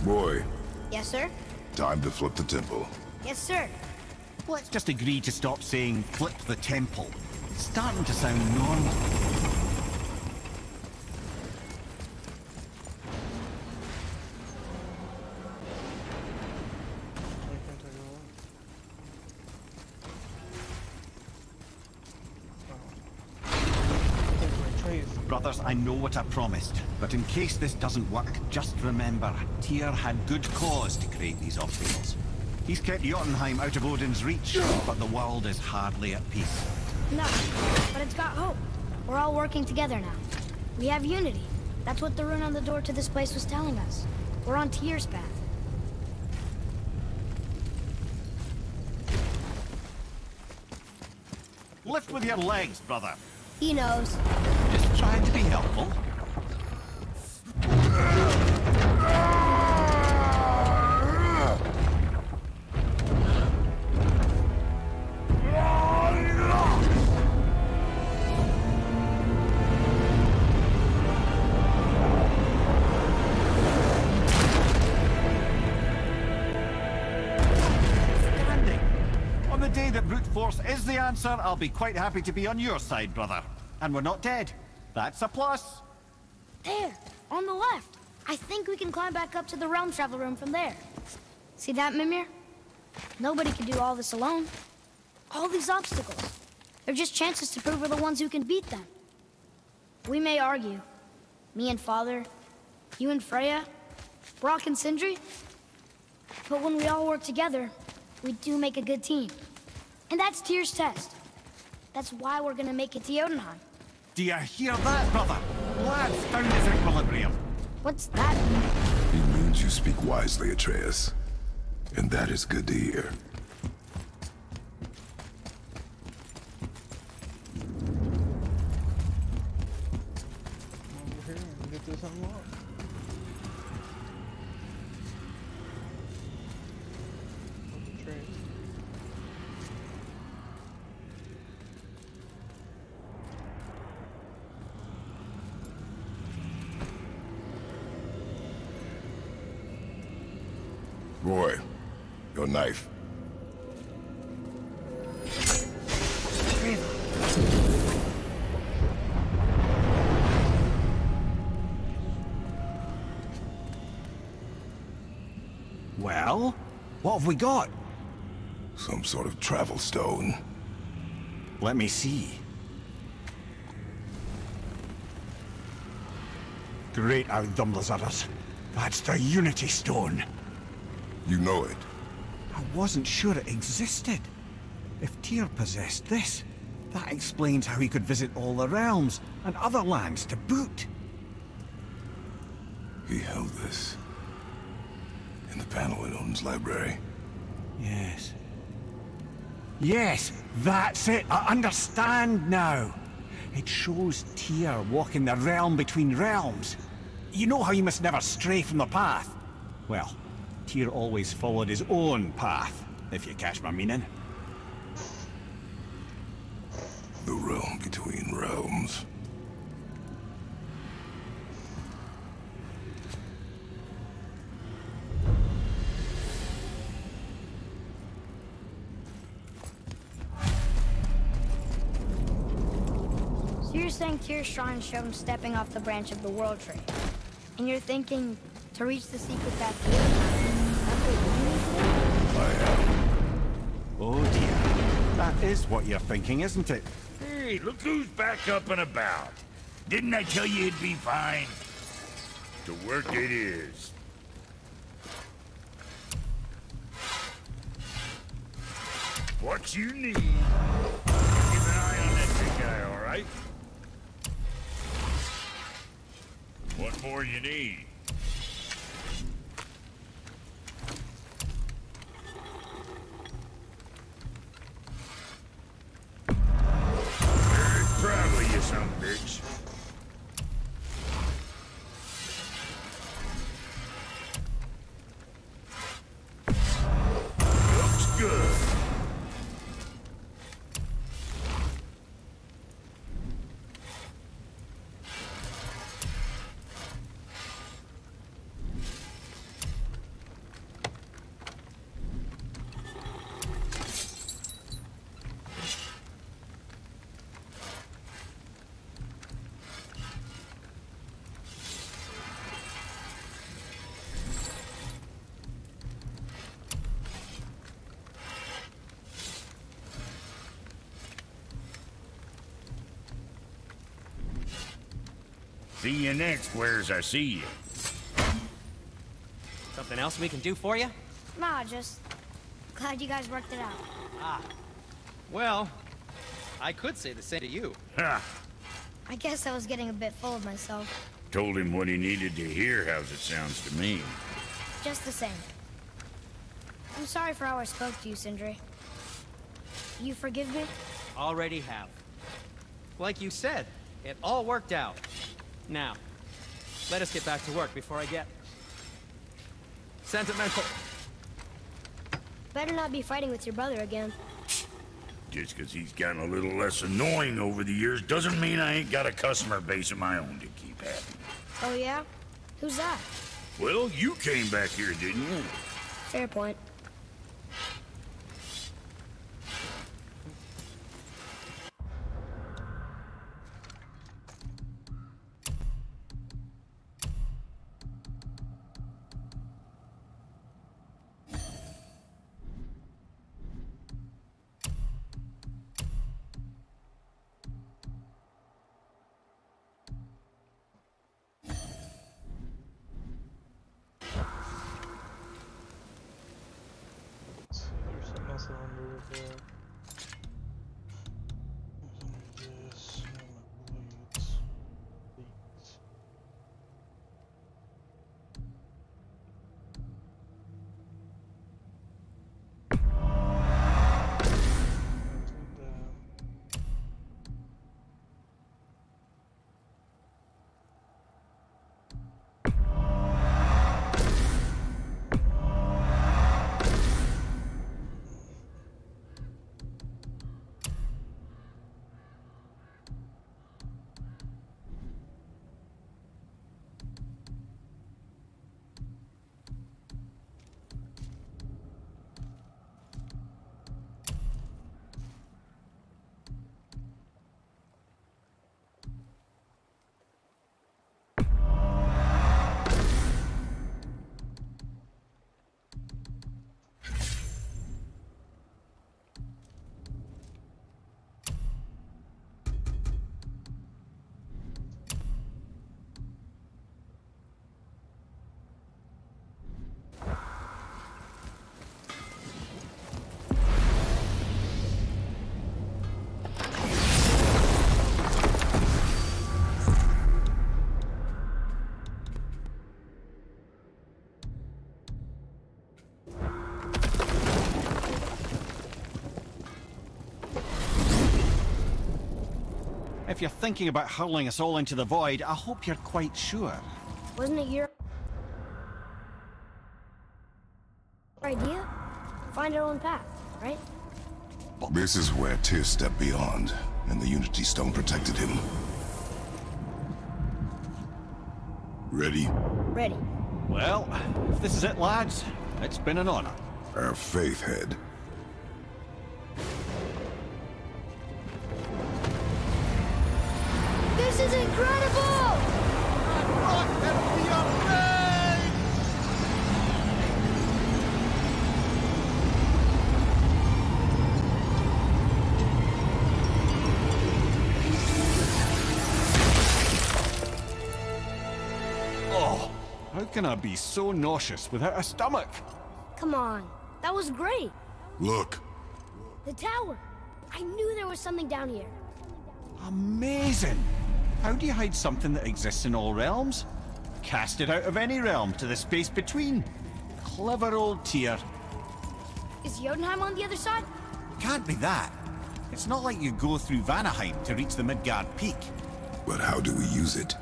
Boy, Yes, sir? time to flip the temple. Yes, sir. Let's just agree to stop saying flip the temple. It's starting to sound normal. I can take a look. Oh. Atreus. Brothers, I know what I promised, but in case this doesn't work, just remember, Tyr had good cause to create these obstacles. He's kept Jotunheim out of Odin's reach, but the world is hardly at peace. No, but it's got hope. We're all working together now. We have unity. That's what the rune on the door to this place was telling us. We're on Tyr's path. Lift with your legs, brother. He knows. Just trying to be helpful. Force is the answer, I'll be quite happy to be on your side, brother. And we're not dead. That's a plus. There, on the left. I think we can climb back up to the realm travel room from there. See that, Mimir? Nobody can do all this alone. All these obstacles. They're just chances to prove we're the ones who can beat them. We may argue. Me and Father, you and Freya, Brock and Sindri. But when we all work together, we do make a good team. And that's Tyr's test. That's why we're gonna make it to Jotunheim. Do you hear that, brother? Lad's found his equilibrium. What's that mean? It means you speak wisely, Atreus. And that is good to hear. Over here and get this unlocked. Atreus. Roy, your knife. Well, what have we got? Some sort of travel stone. Let me see. Great Outdumblers. That's the Unity Stone. You know it. I wasn't sure it existed. If Tyr possessed this, that explains how he could visit all the realms and other lands to boot. He held this in the panel in Odin's library. Yes. Yes, that's it. I understand now. It shows Tyr walking the realm between realms. You know how you must never stray from the path? Well, Tyr always followed his own path, if you catch my meaning. The realm between realms. So you're saying Tyr's shrine showed him stepping off the branch of the World Tree. And you're thinking, to reach the secret path to Oh dear. That is what you're thinking, isn't it? Hey, look who's back up and about. Didn't I tell you it'd be fine? To work it is. What you need. Keep an eye on that big guy, all right? What more you need? Very proud of you, son of a bitch. Looks good. See you next, where's I see you. Something else we can do for you? Nah, just... Glad you guys worked it out. Ah. Well, I could say the same to you. Ha! I guess I was getting a bit full of myself. Told him what he needed to hear, how's it sounds to me. Just the same. I'm sorry for how I spoke to you, Sindri. You forgive me? Already have. Like you said, it all worked out. Now, let us get back to work before I get sentimental. Better not be fighting with your brother again. Just 'cause he's gotten a little less annoying over the years doesn't mean I ain't got a customer base of my own to keep happy. Oh yeah? Who's that? Well, you came back here, didn't you? Fair point. Nothing under there. Nothing under this. No blades. These. If you're thinking about hurling us all into the void, I hope you're quite sure. Wasn't it your idea? Find our own path, right? This is where Tyr stepped beyond, and the Unity Stone protected him. Ready? Ready. Well, if this is it, lads, it's been an honor. Our faith head. This is incredible! Oh, how can I be so nauseous without a stomach? Come on, that was great. Look. The tower. I knew there was something down here. Amazing! How do you hide something that exists in all realms? Cast it out of any realm to the space between. Clever old Tyr. Is Jotunheim on the other side? Can't be that. It's not like you go through Vanaheim to reach the Midgard Peak. But how do we use it?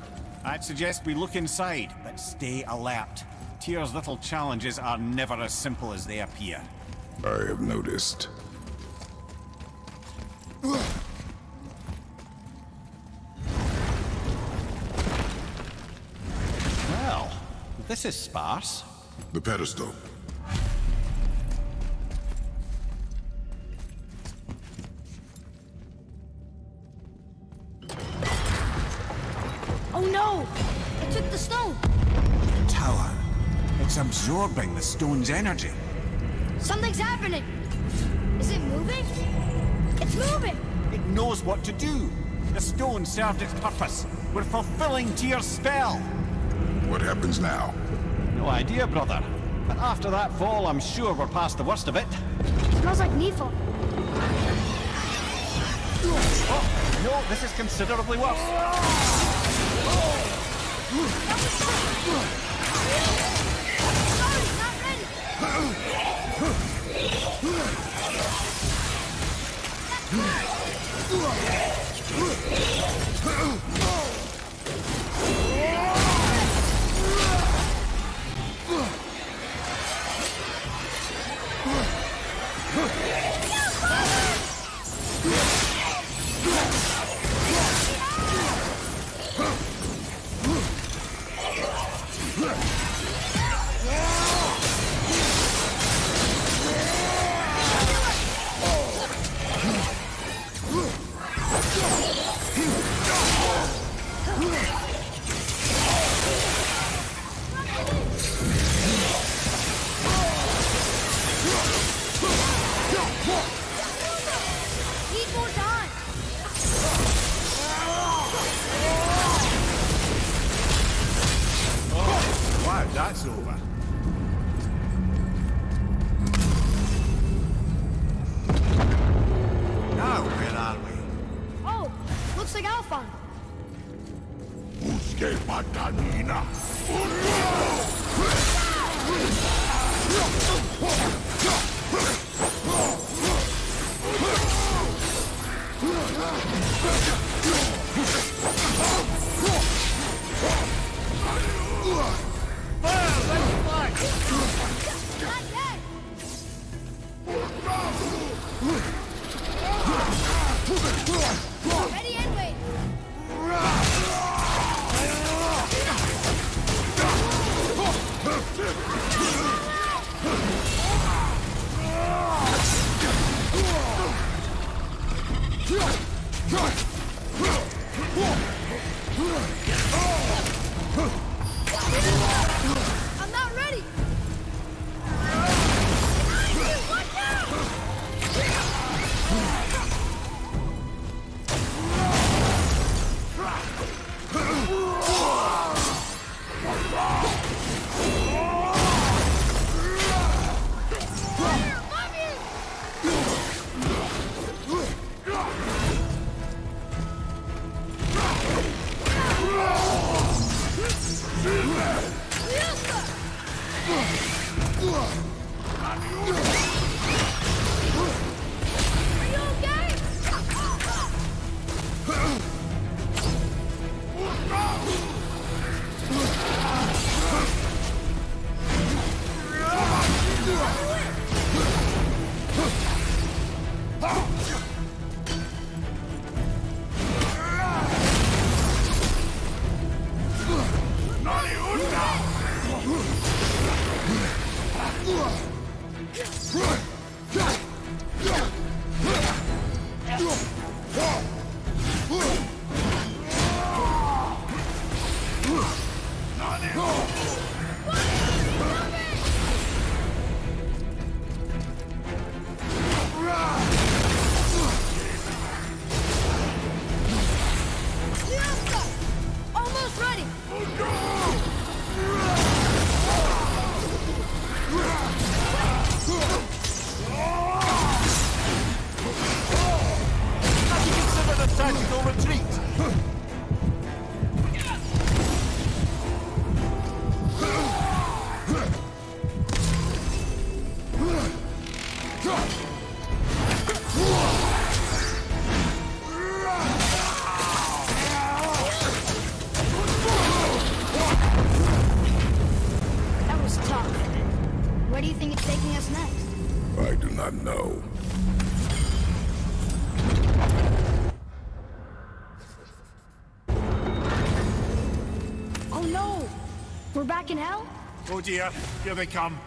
I'd suggest we look inside, but stay alert. Tyr's little challenges are never as simple as they appear. I have noticed. Well, this is sparse. The pedestal. Oh no! It took the stone! The tower. It's absorbing the stone's energy. Something's happening! Is it moving? It's moving! It knows what to do. The stone served its purpose. We're fulfilling Tyr's spell. What happens now? No idea, brother. But after that fall, I'm sure we're past the worst of it. Smells like Nephilim. Oh, no, this is considerably worse. Sorry, not ready. Need more time. Wow, that's over. Now, where are we? Oh, looks like Alphon. Busque Patanina. Not yet. Ready and wait. I'm not ready. Watch out! Are you okay? Almost ready. Have you considered a tactical retreat? That was tough. Where do you think it's taking us next? I do not know. Oh no! We're back in hell? Oh dear, here they come.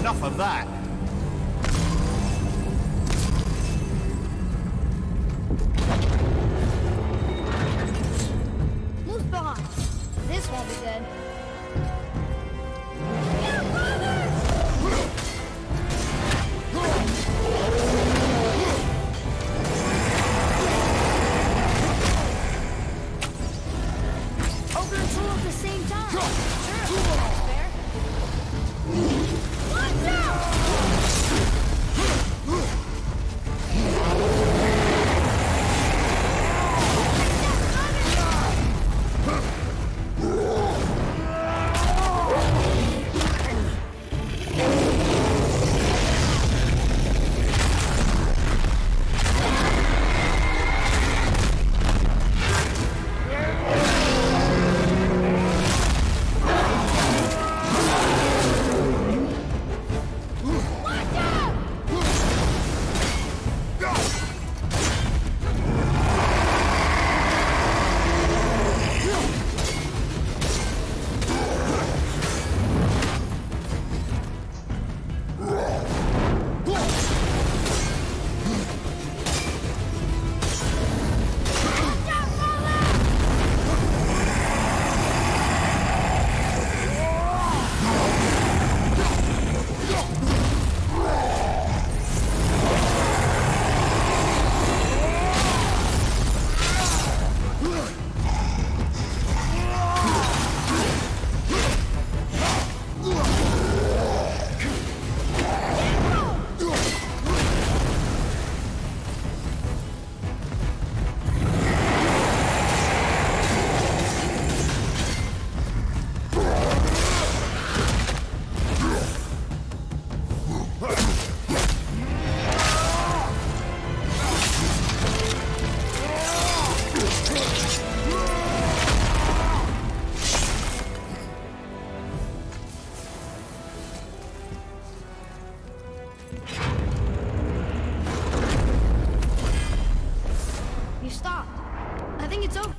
enough of that. Muspelheim. This won't be good. Over and through at the same time. Sure, that's fair. Watch out! You stopped. I think it's over.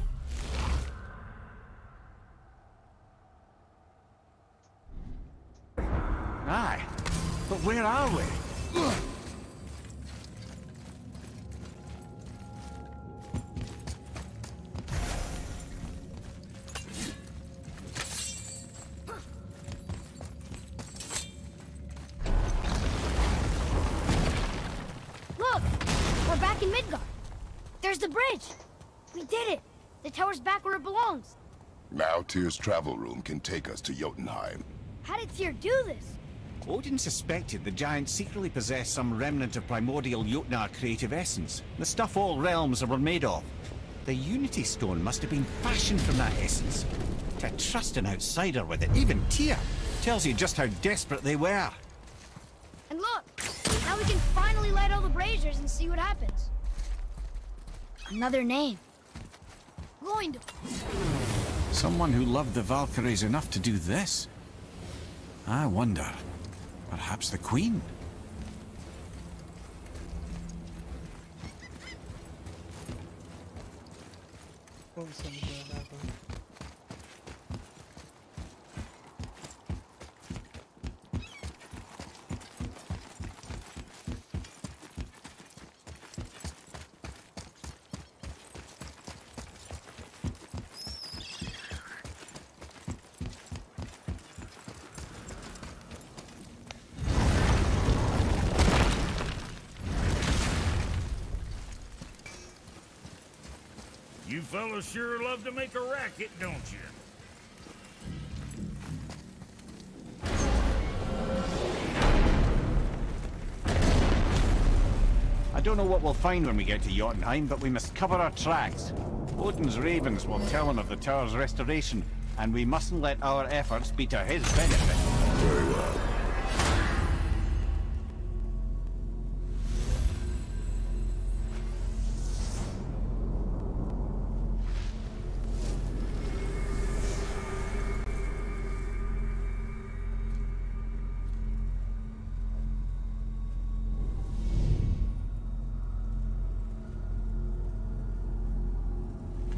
Aye, but where are we? Look! We're back in Midgard. There's the bridge. We did it. The tower's back where it belongs. Now Tyr's travel room can take us to Jotunheim. How did Tyr do this? Odin suspected the giants secretly possessed some remnant of primordial Jotnar creative essence, the stuff all realms were made of. The Unity Stone must have been fashioned from that essence. To trust an outsider with it, even Tyr, tells you just how desperate they were. And look! Now we can finally light all the braziers and see what happens. Another name. Gloindor. Someone who loved the Valkyries enough to do this? I wonder. Perhaps the Queen? What was something gonna happen? You fellas sure love to make a racket, don't you? I don't know what we'll find when we get to Jotunheim, but we must cover our tracks. Odin's ravens will tell him of the tower's restoration, and we mustn't let our efforts be to his benefit. Very well.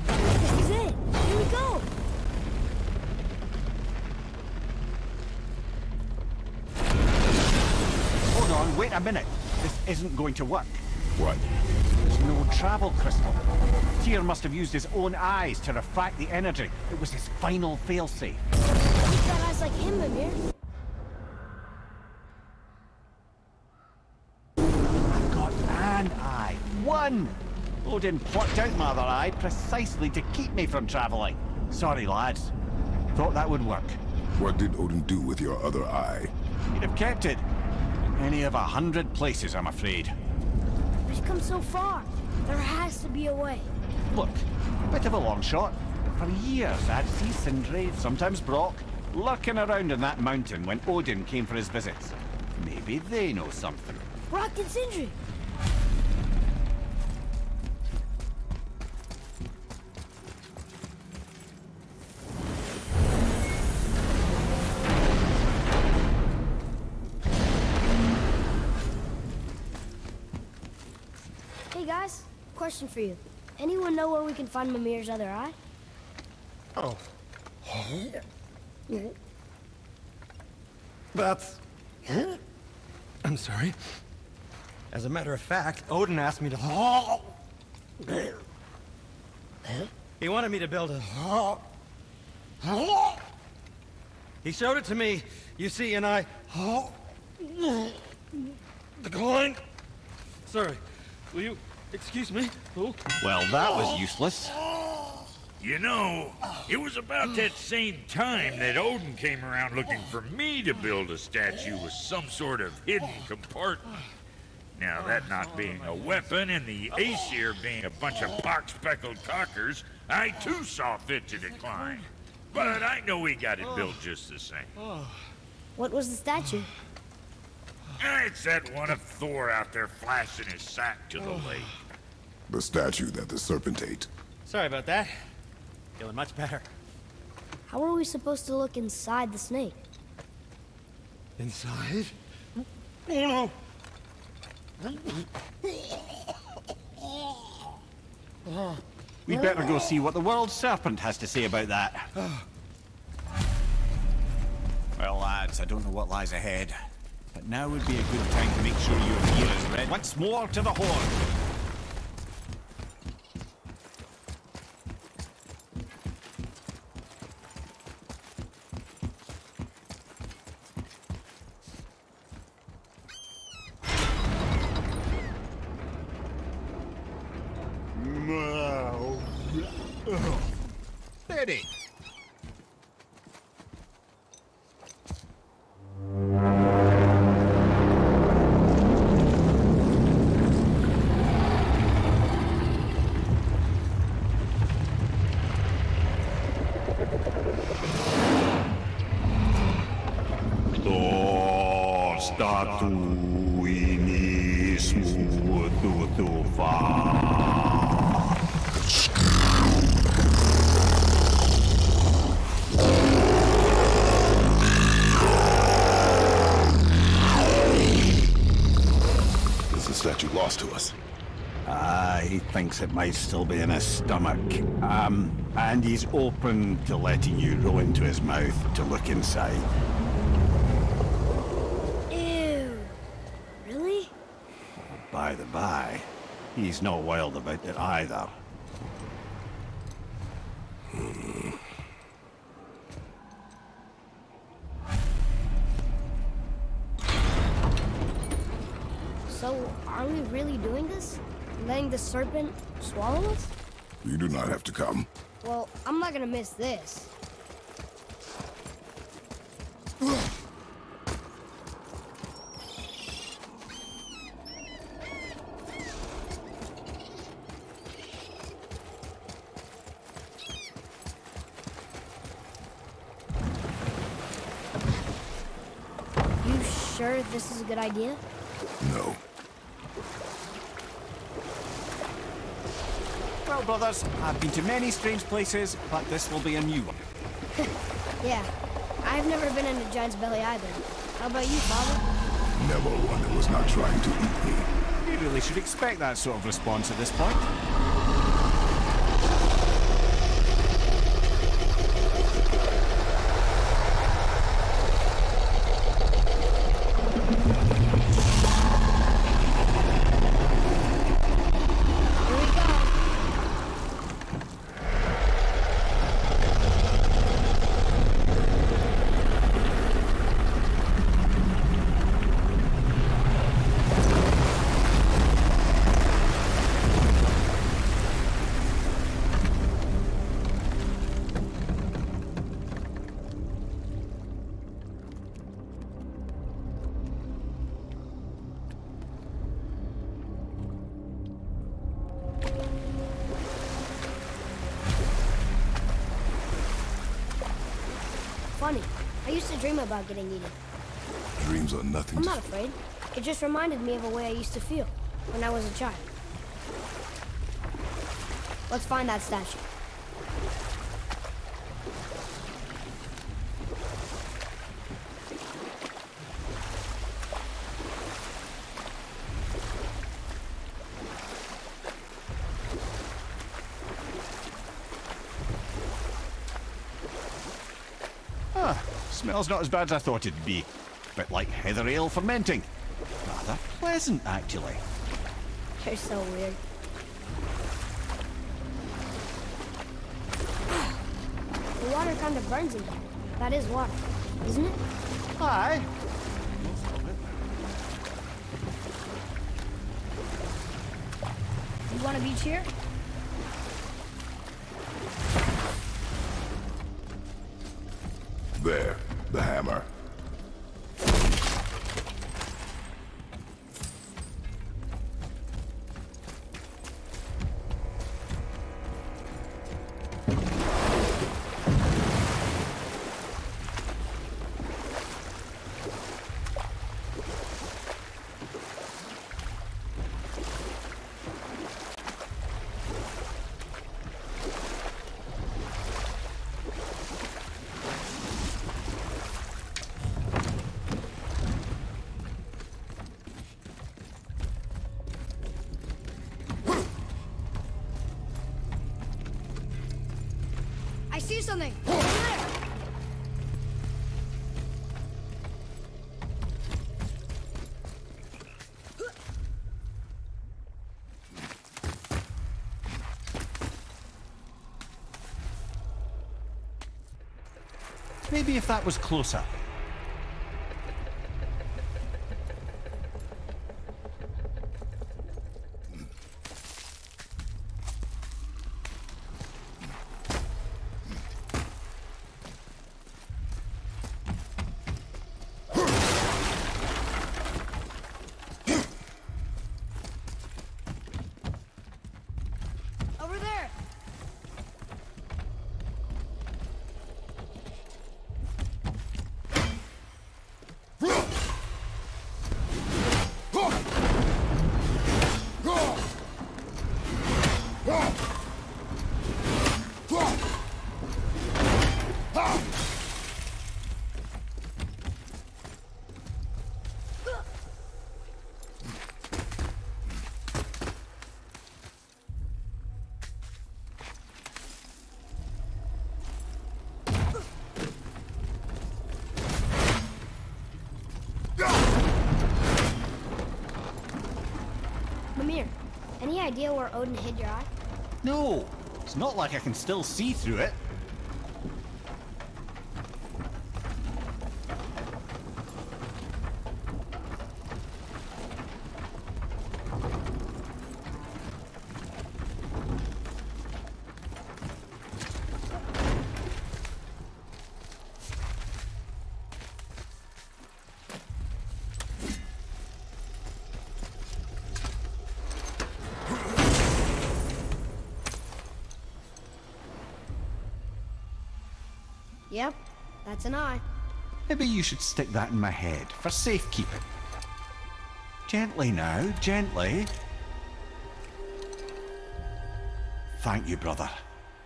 This is it. Here we go. on, wait a minute. This isn't going to work. What? There's no travel crystal. Tyr must have used his own eyes to refract the energy. It was his final failsafe. He's got eyes like him, Mimir. I've got an eye. One! Odin plucked out my other eye precisely to keep me from traveling. Sorry, lads. Thought that would work. What did Odin do with your other eye? He'd have kept it. Any of 100 places, I'm afraid. We've come so far. There has to be a way. Look, bit of a long shot. For years, I'd see Sindri, sometimes Brock, lurking around in that mountain when Odin came for his visits. Maybe they know something. Brock and Sindri. Hey guys, question for you. Anyone know where we can find Mimir's other eye? Oh. That's... I'm sorry. As a matter of fact, Odin asked me to... He wanted me to build a... He showed it to me, you see, and I... Decline. Sorry. Will you excuse me? Oh. Well, that was useless. You know, it was about that same time that Odin came around looking for me to build a statue with some sort of hidden compartment. Now, that not being a weapon and the Aesir being a bunch of pock-speckled cockers, I too saw fit to decline. But I know we got it built just the same. What was the statue? It's that one of Thor out there flashing his sack to the lake. The statue that the serpent ate. Sorry about that. Feeling much better. How are we supposed to look inside the snake? Inside? Oh no! We better go see what the world serpent has to say about that. Well, lads, I don't know what lies ahead, but now would be a good time to make sure your ear is red. Once more to the horn. Steady. To us. He thinks it might still be in his stomach. And he's open to letting you roll into his mouth to look inside. Ew. Really? By the by, he's not wild about it either. So, are we really doing this? Letting the serpent swallow us? You do not have to come. Well, I'm not gonna miss this. You sure this is a good idea? No. Well, brothers, I've been to many strange places, but this will be a new one. Yeah, I've never been in a giant's belly either. How about you, Father? Never one that was not trying to eat me. You really should expect that sort of response at this point. used to dream about getting eaten. Dreams are nothing I'm to... not afraid. It just reminded me of a way I used to feel when I was a child. Let's find that statue. Smells not as bad as I thought it'd be. Bit like heather ale fermenting. Rather pleasant, actually. You're so weird. The water kind of burns in here. That is water, isn't it? Aye. You want a beach here? There, the hammer. I see something! Over there! Maybe if that was closer. Over there! Mimir, any idea where Odin hid your eye? No, it's not like I can still see through it. Yep, that's an eye. Maybe you should stick that in my head for safekeeping. Gently now, gently. Thank you, brother.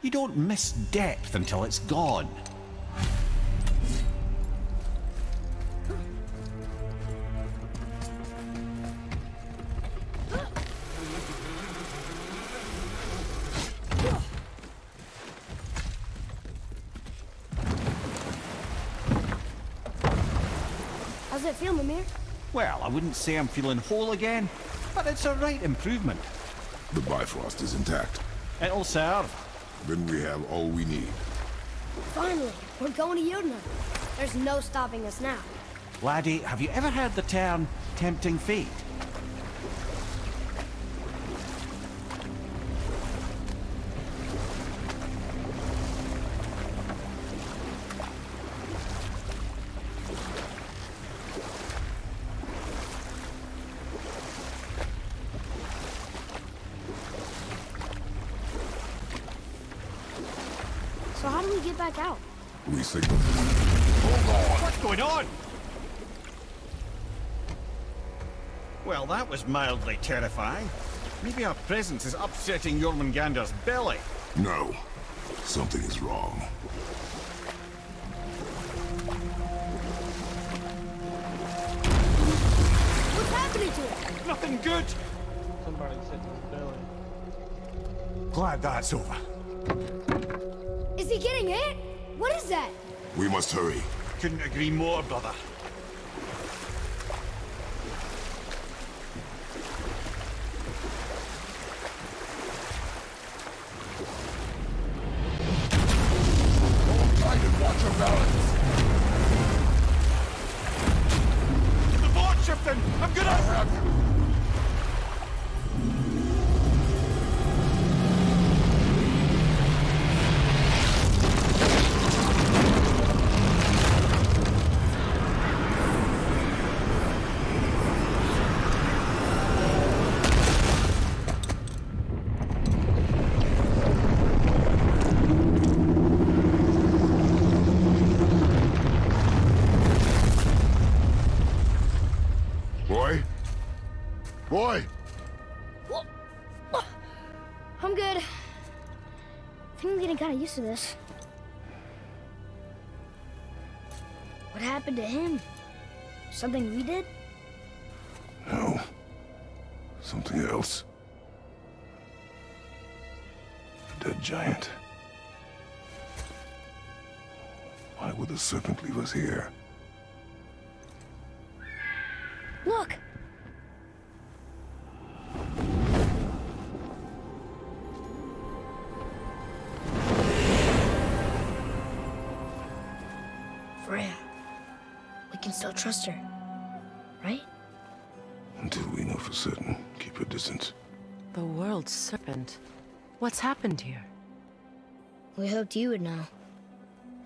You don't miss depth until it's gone. How's it feel, Mimir? Well, I wouldn't say I'm feeling whole again, but it's a right improvement. The Bifrost is intact. It'll serve. Then we have all we need. Finally, we're going to Jotunheim. There's no stopping us now. Laddie, have you ever heard the term tempting fate? So how do we get back out? We signal. What's going on? Well, that was mildly terrifying. Maybe our presence is upsetting Jormungandr's belly. No. Something is wrong. What's happening to it? Nothing good. Somebody said his belly. Glad that's over. Is he getting hit? What is that? We must hurry. Couldn't agree more, brother. Hold tight and watch your balance. The board shifting! I'm gonna have you! Boy! I'm good. I think I'm getting kind of used to this. What happened to him? Something we did? No. Something else. A dead giant. Why would the serpent leave us here? Look! Freya. We can still trust her, right? Until we know for certain, keep your distance. The world's serpent. What's happened here? We hoped you would know.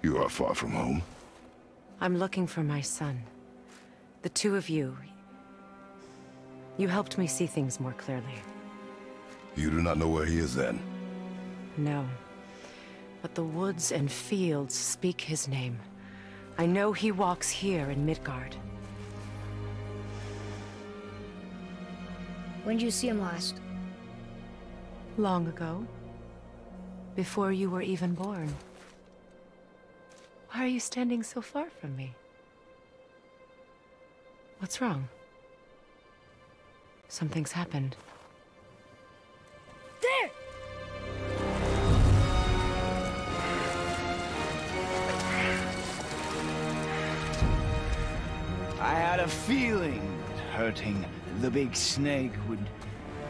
You are far from home. I'm looking for my son. The two of you. You helped me see things more clearly. You do not know where he is then? No. But the woods and fields speak his name. I know he walks here in Midgard. When did you see him last? Long ago. Before you were even born. Why are you standing so far from me? What's wrong? Something's happened. There! I had a feeling that hurting the big snake would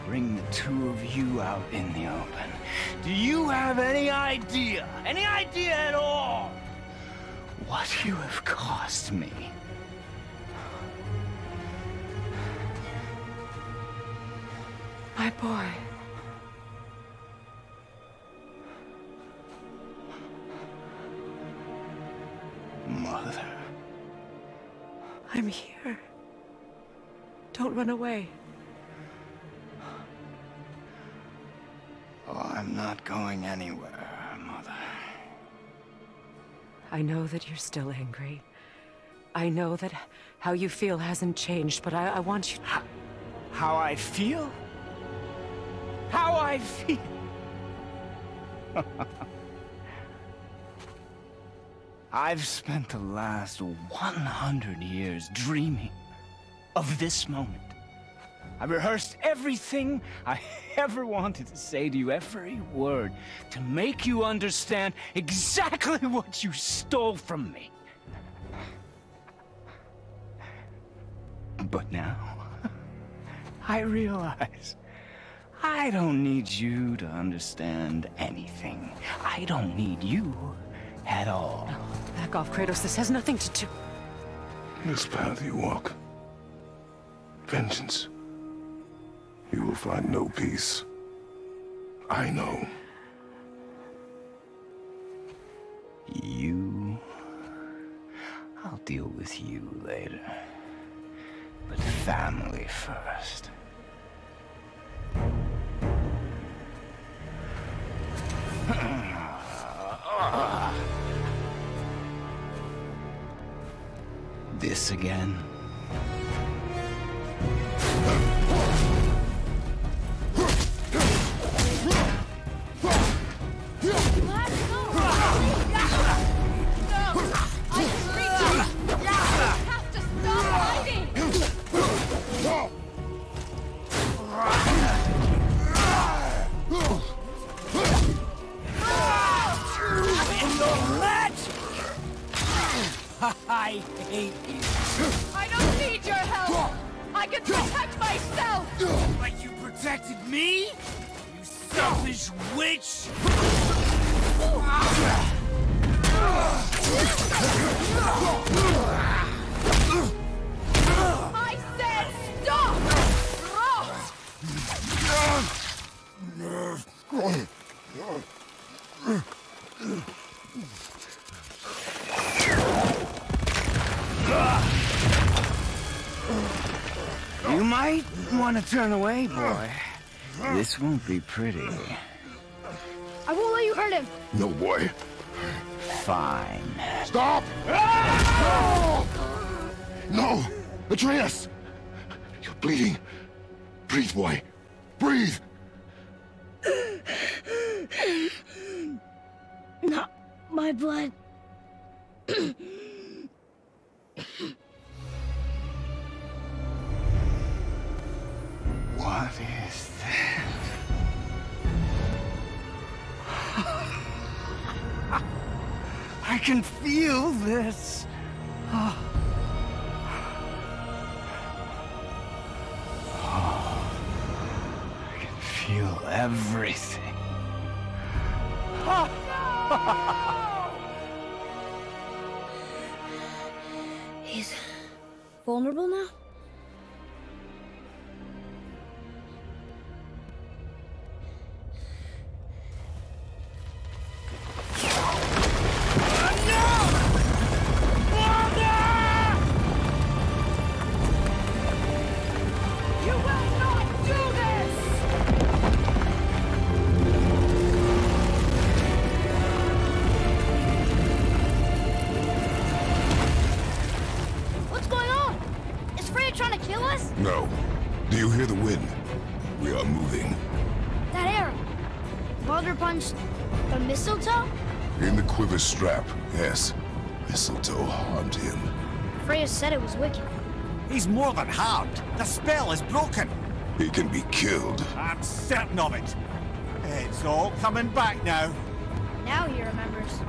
bring the two of you out in the open. Do you have any idea at all, what you have cost me? My boy. Mother. I'm here. Don't run away. Oh, I'm not going anywhere, Mother. I know that you're still angry. I know that how you feel hasn't changed, but I want you to... How I feel? How I feel? I've spent the last 100 years dreaming of this moment. I rehearsed everything I ever wanted to say to you, every word, to make you understand exactly what you stole from me. But now, I realize I don't need you to understand anything. I don't need you at all. No, back off, Kratos. This has nothing to do... This path you walk. Vengeance. You will find no peace. I know. You... I'll deal with you later. But family first. this again. I hate you. I don't need your help! I can protect myself! But you protected me? You selfish witch! I said stop! You might want to turn away, boy. This won't be pretty. I won't let you hurt him. No, boy. Fine. Stop! No! Atreus! You're bleeding. Breathe, boy. Breathe! Not my blood. What is that? I can feel this. Oh. I can feel everything. He's vulnerable now? You will not do this! What's going on? Is Freya trying to kill us? No. Do you hear the wind? We are moving. That arrow. Baldur punched the mistletoe? In the quiver strap, yes. Mistletoe harmed him. Freya said it was wicked. He's more than harmed. The spell is broken. He can be killed. I'm certain of it. It's all coming back now. Now he remembers.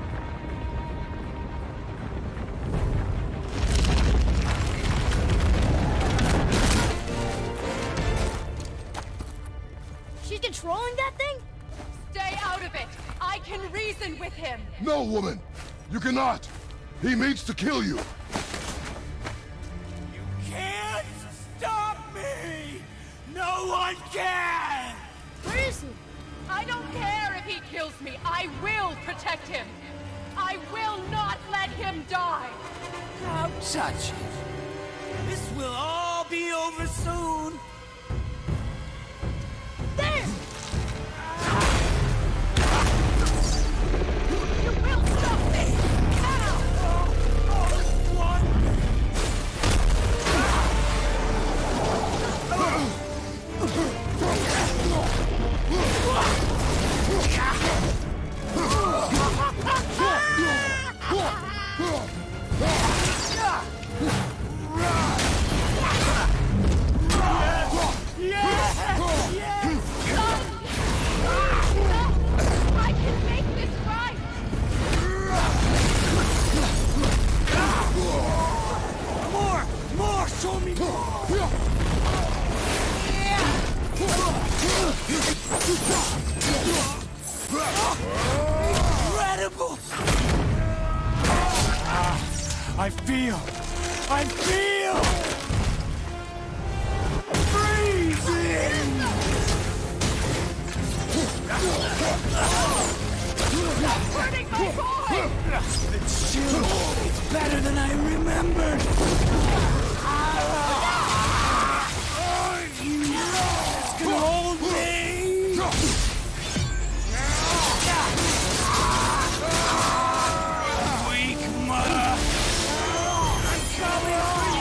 She's controlling that thing? Stay out of it! I can reason with him! No, woman! You cannot! He means to kill you! You can't stop me! No one can! Where is he? I don't care if he kills me. I will protect him. I will not let him die. Don't touch it. This will all be over soon. There! You will stop me! Now! I can make this right! More! Show me more! Incredible! I feel! Freezing! Hurting my boy! The chill! It's better than I remembered! You can hold me! Weak mother! I'm coming for you!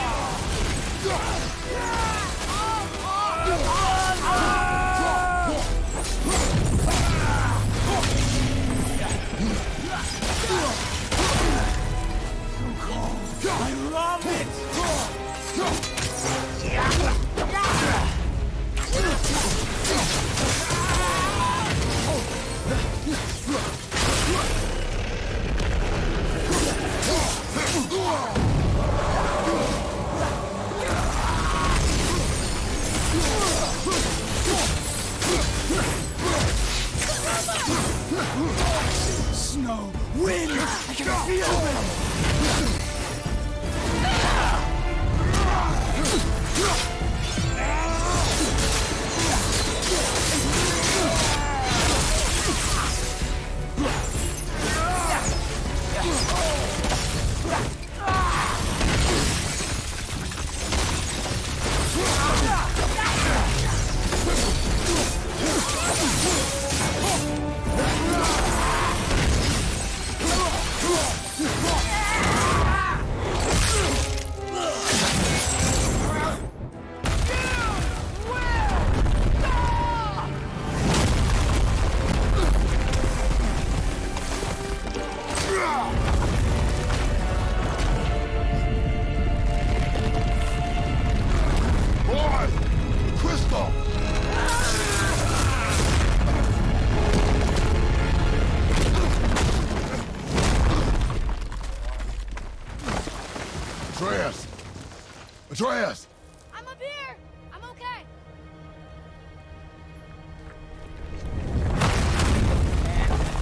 Atreus! I'm up here! I'm okay!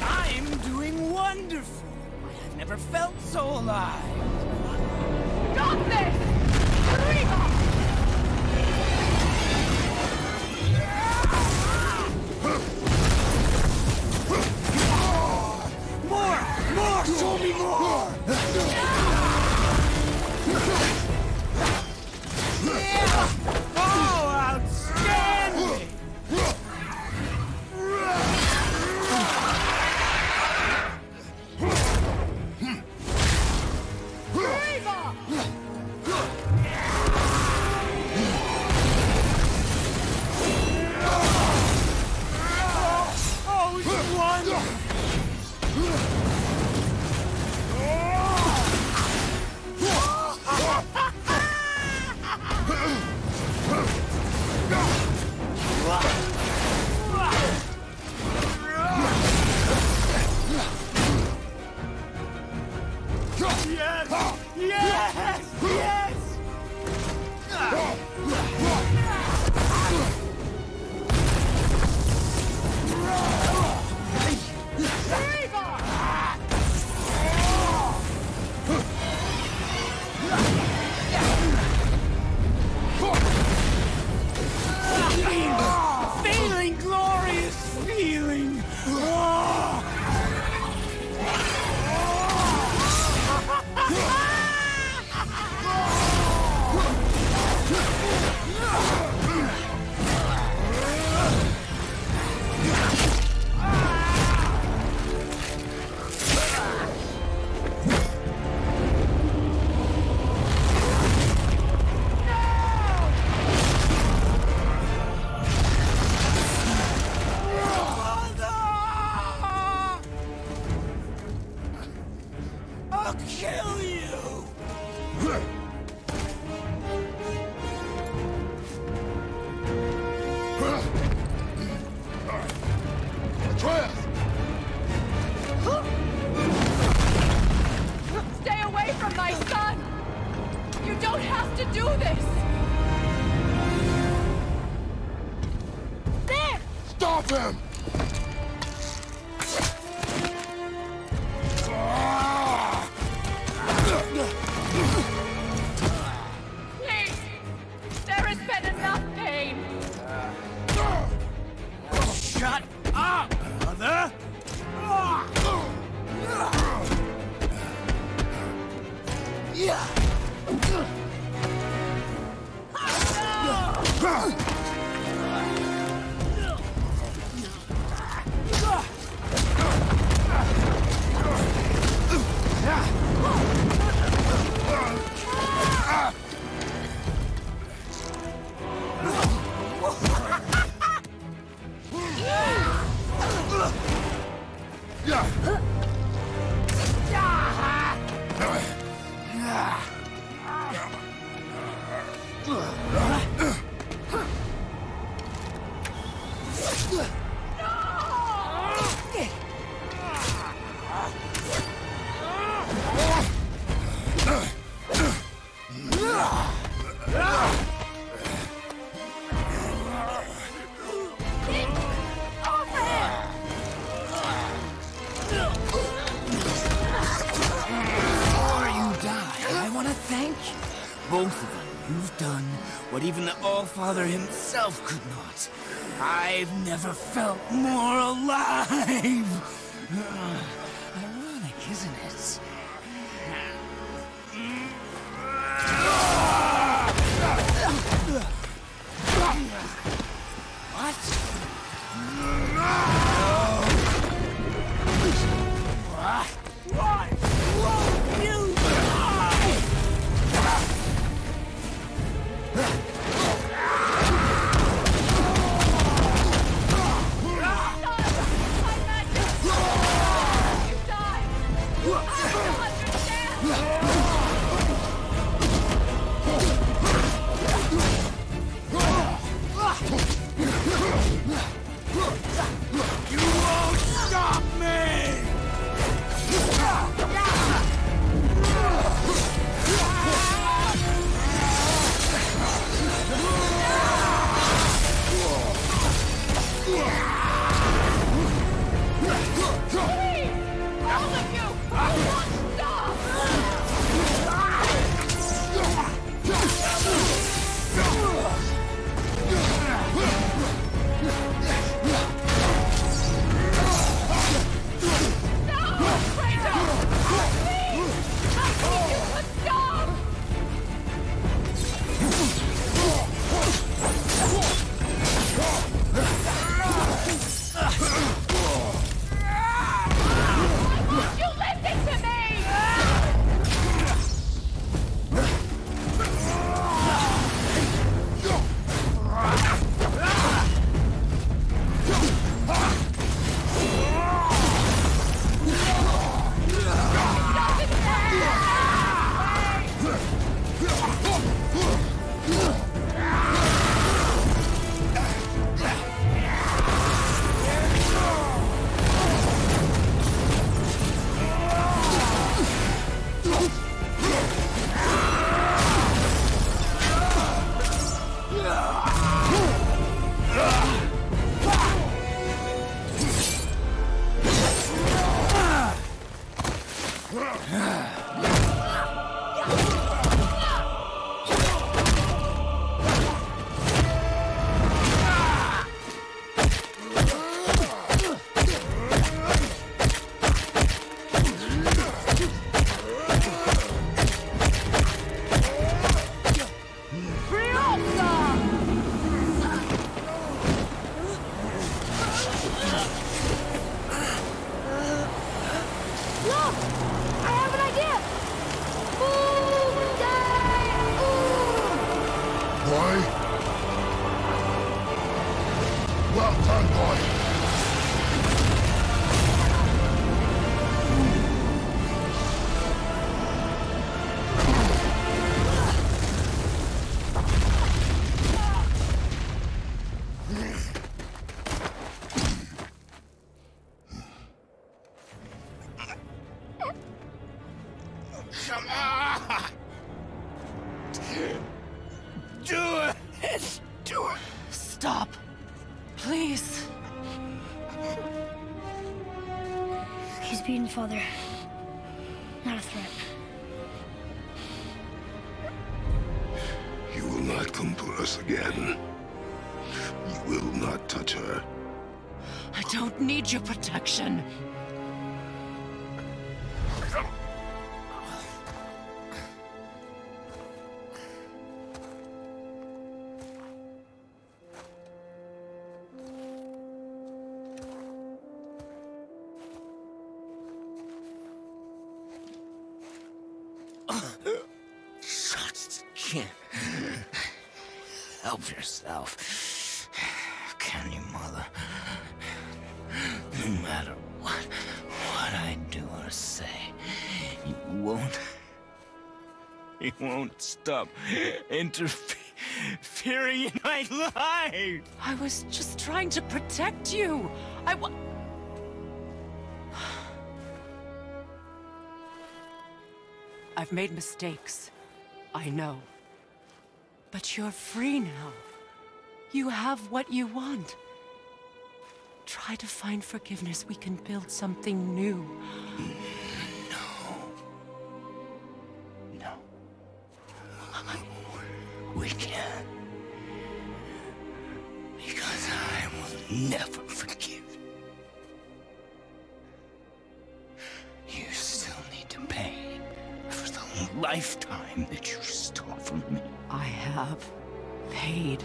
I'm doing wonderful. I've never felt so alive. Stop this! Reba! More! Show me more! Oh, outstanding! Reba! Oh, it's wonderful! Yes! Feeling glorious feeling! I'll kill you! Atreus! Stay away from my son! You don't have to do this! There! Stop him! Please! There has been enough pain! Shut up, mother! Both of you, you've done what even the All-Father himself could not. I've never felt more alive! Ironic, isn't it? What? Why won't you die? boy. Well done, boy. Come on! Do it! Do it! Stop. Please. He's beaten, Father. Not a threat. You will not come to us again. You will not touch her. I don't need your protection. Just can't help yourself. Can you, Mother? No matter what I do or say, you won't stop interfering in my life. I was just trying to protect you. I've made mistakes. I know. But you're free now. You have what you want. Try to find forgiveness. We can build something new. No. We can't. Because I will never forgive. You still need to pay for the lifetime that you stole from me. I have paid.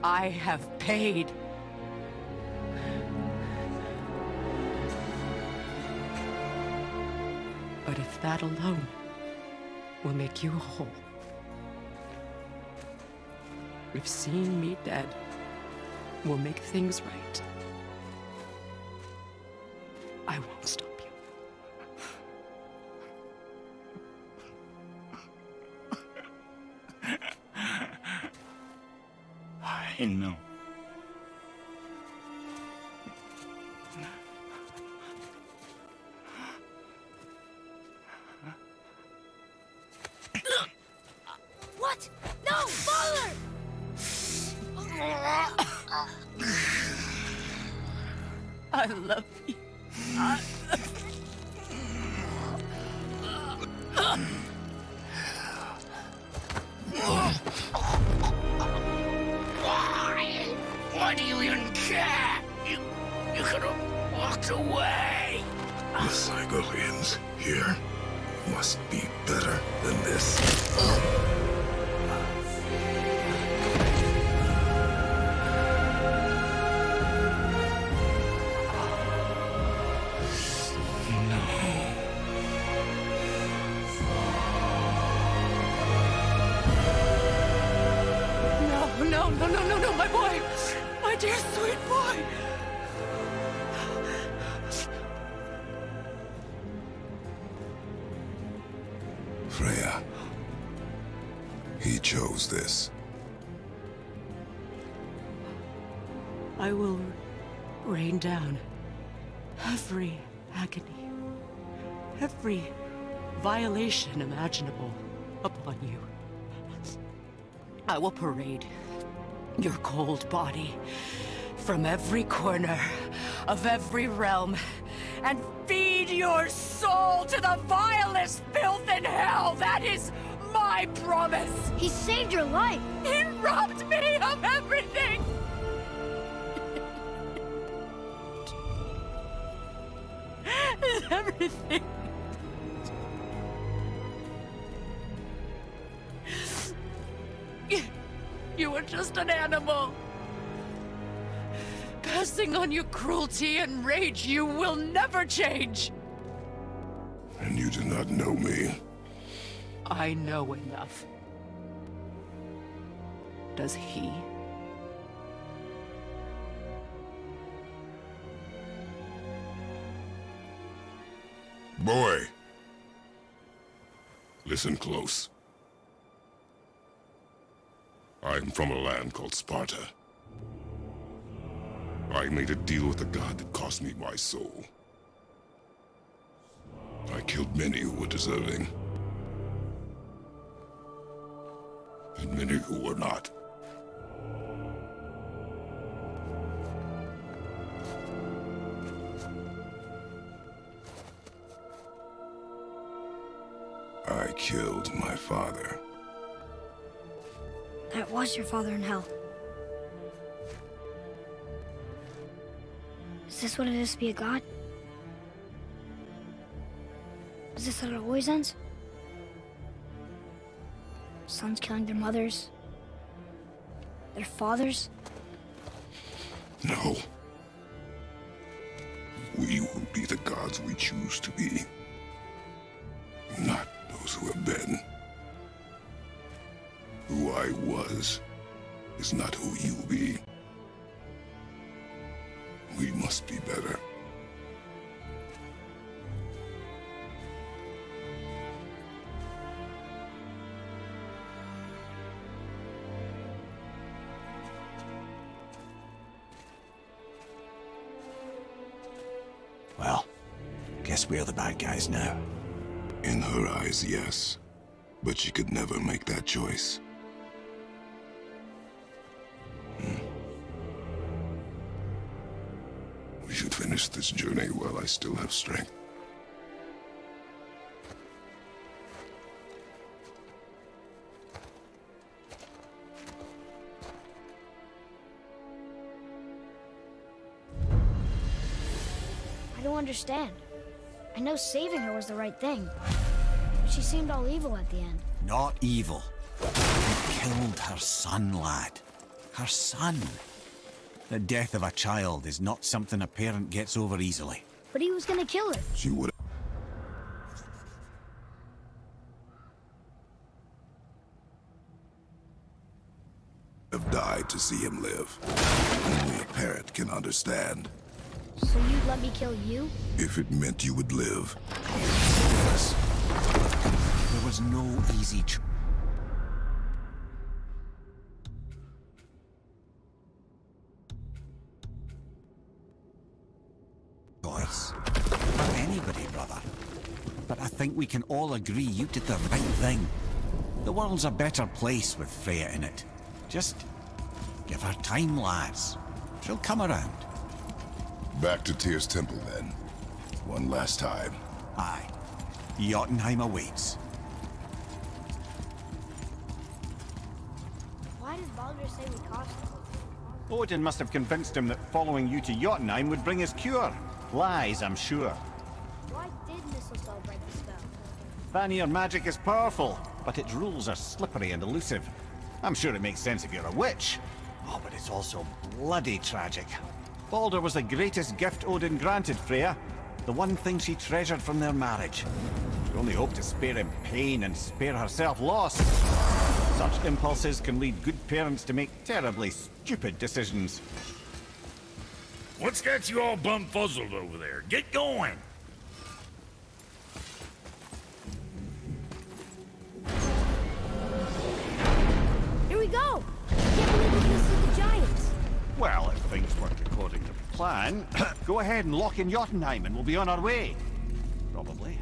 I have paid. But if that alone will make you whole, if seeing me dead will make things right, I won't stop you. I know. What? No, Father! I love you. Why do you even care? You could have walked away. The Cygolians here must be better than this. No, my boy! My dear sweet boy! Freya. He chose this. I will rain down every agony, every violation imaginable upon you. I will parade your cold body from every corner of every realm and feed your soul to the vilest filth in hell. That is my promise. He saved your life. He robbed me of everything. Everything. You were just an animal. Passing on your cruelty and rage, you will never change. And you do not know me. I know enough. does he. Boy, listen close. I'm from a land called Sparta. I made a deal with a god that cost me my soul. I killed many who were deserving, and many who were not. I killed my father. That was your father in hell. Is this what it is to be a god? Is this how it always ends? Sons killing their mothers? Their fathers? No. We will be the gods we choose to be. Not those who have been. Who I was is not who you will be. We must be better. Well, guess we're the bad guys now. In her eyes, yes. But she could never make that choice. We should finish this journey while I still have strength. I don't understand. I know saving her was the right thing. But she seemed all evil at the end. Not evil. You killed her son, lad. Her son. The death of a child is not something a parent gets over easily. But he was gonna kill her. She would have died to see him live. Only a parent can understand. So you'd let me kill you? If it meant you would live. Yes. There was no easy choice. For anybody, brother. But I think we can all agree you did the right thing. The world's a better place with Freya in it. Just give her time, lads. She'll come around. Back to Tyr's temple, then. One last time. Aye. Jotunheim awaits. Why does Baldur say we cost him? Odin must have convinced him that following you to Jotunheim would bring his cure. Lies, I'm sure. Why did Mistletoe break the spell? Vanir magic is powerful, but its rules are slippery and elusive. I'm sure it makes sense if you're a witch. Oh, but it's also bloody tragic. Baldur was the greatest gift Odin granted Freya. The one thing she treasured from their marriage. She only hoped to spare him pain and spare herself loss. Such impulses can lead good parents to make terribly stupid decisions. What's got you all bum-fuzzled over there? Get going! Here we go! I can't believe we're gonna see the giants. Well, if things work according to plan, go ahead and lock in Jotunheim and we'll be on our way. Probably.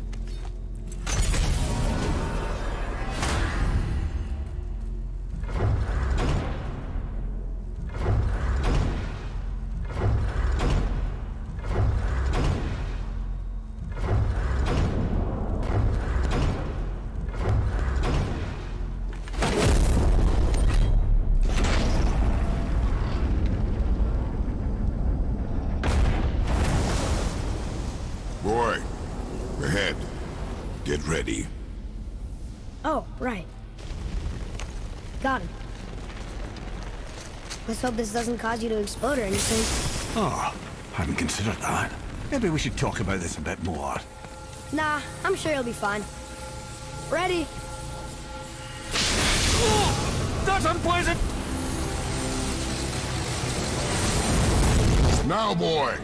Boy, ahead. Get ready. Oh, right. Got him. Let's hope this doesn't cause you to explode or anything. Oh, hadn't considered that. Maybe we should talk about this a bit more. Nah, I'm sure you'll be fine. Ready? Oh, that's unpleasant! Now, boy!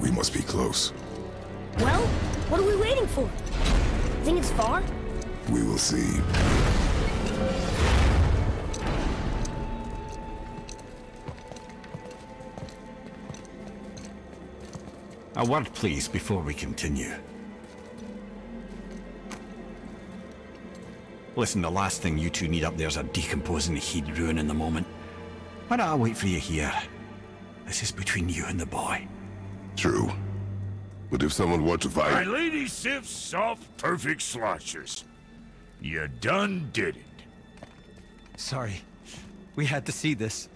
We must be close. Well, what are we waiting for? Think it's far? We will see. A word, please, before we continue. Listen, the last thing you two need up there's a decomposing heat ruining the moment. Why don't I wait for you here? This is between you and the boy. True. But if someone were to fight... My lady Sif's soft, perfect sloshers. You done did it. Sorry. We had to see this.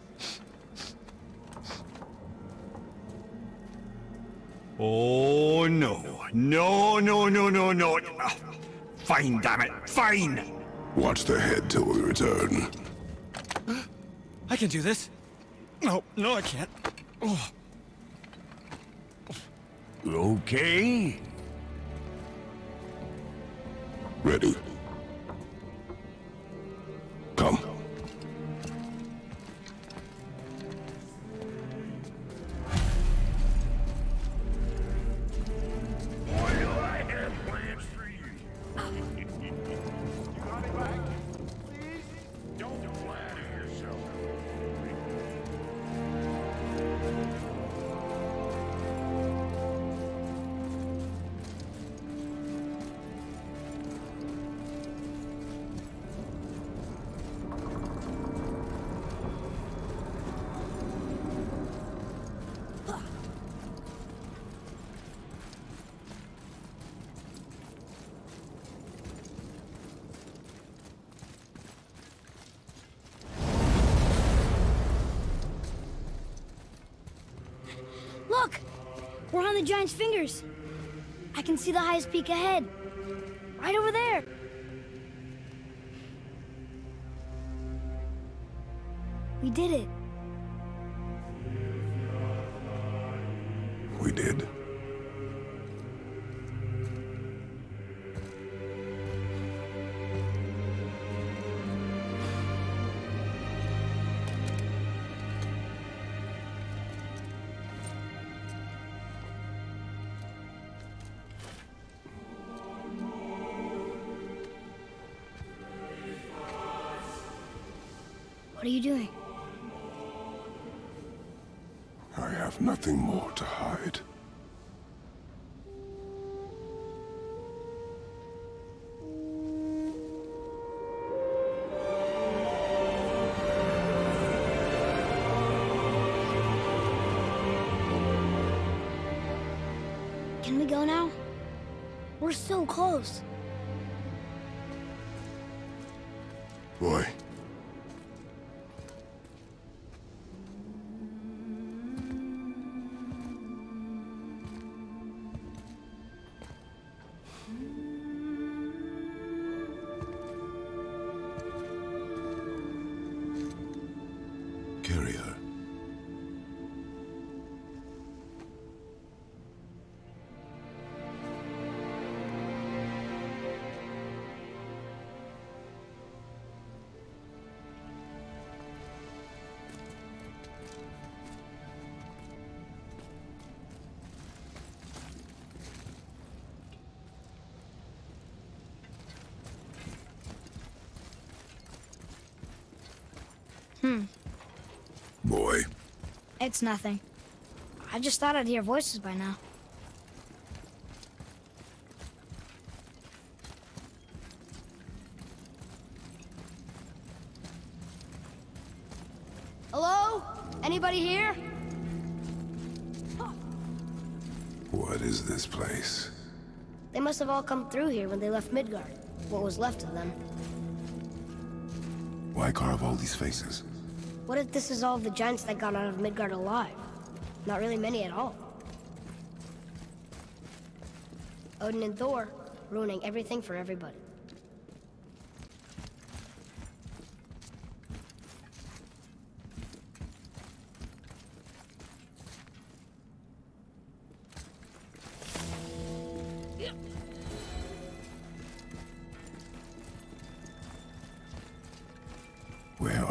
Oh, no. No, no, no, no, no. Fine, damn it. Fine! Watch the head till we return. I can do this. No, I can't. Oh. Okay. Ready. Come. Boy, do I have plans for you. You got it back? Please? Don't flatter yourself. Look! We're on the giant's fingers. I can see the highest peak ahead. Right over there. We did it. We did. What are you doing? I have nothing more to hide. Can we go now? We're so close. Boy. Carry her. Boy. It's nothing. I just thought I'd hear voices by now. Hello? Anybody here? What is this place? They must have all come through here when they left Midgard. What was left of them. Why carve all these faces? What if this is all the giants that got out of Midgard alive? Not really many at all. Odin and Thor, ruining everything for everybody.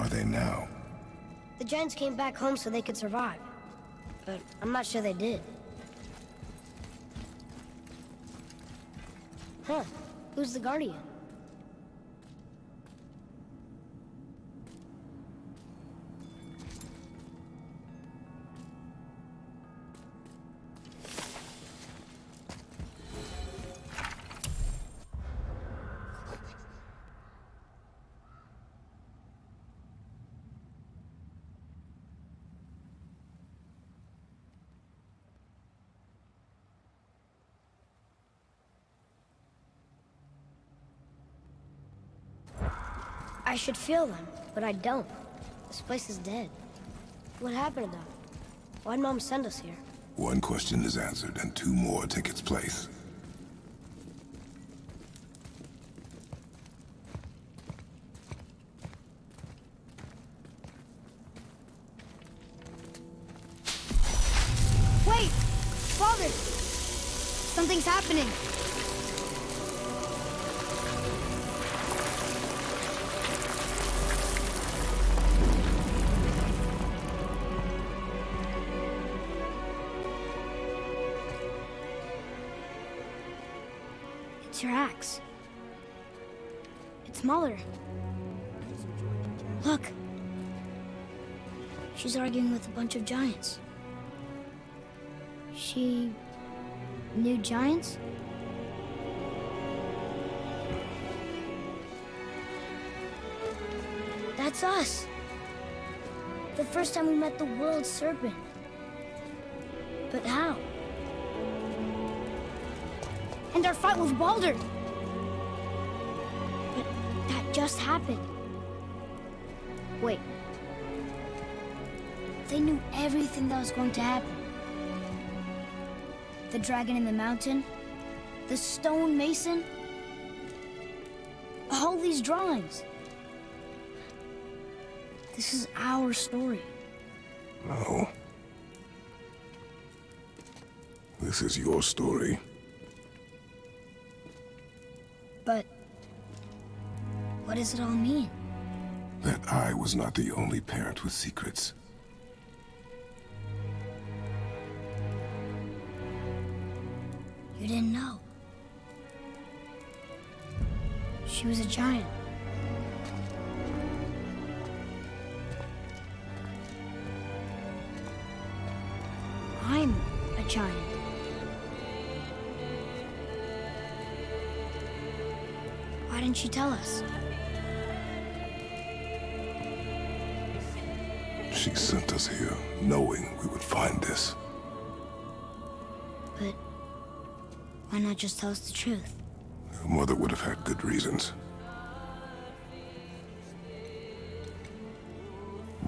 are they now? The giants came back home so they could survive. But I'm not sure they did. Huh. Who's the Guardian? I should feel them, but I don't. This place is dead. What happened to them? Why'd Mom send us here? One question is answered, and two more take its place. Wait! Father! Something's happening! It's your axe. It's Mother. Look. She's arguing with a bunch of giants. She knew giants? That's us. The first time we met the world serpent. But how? And our fight with Baldur. But that just happened. Wait. They knew everything that was going to happen. The dragon in the mountain, the stone mason, all these drawings. This is our story. No. This is your story. But what does it all mean? That I was not the only parent with secrets. You didn't know. She was a giant. I'm a giant. Why didn't she tell us? She sent us here, knowing we would find this. But why not just tell us the truth? Your mother would have had good reasons.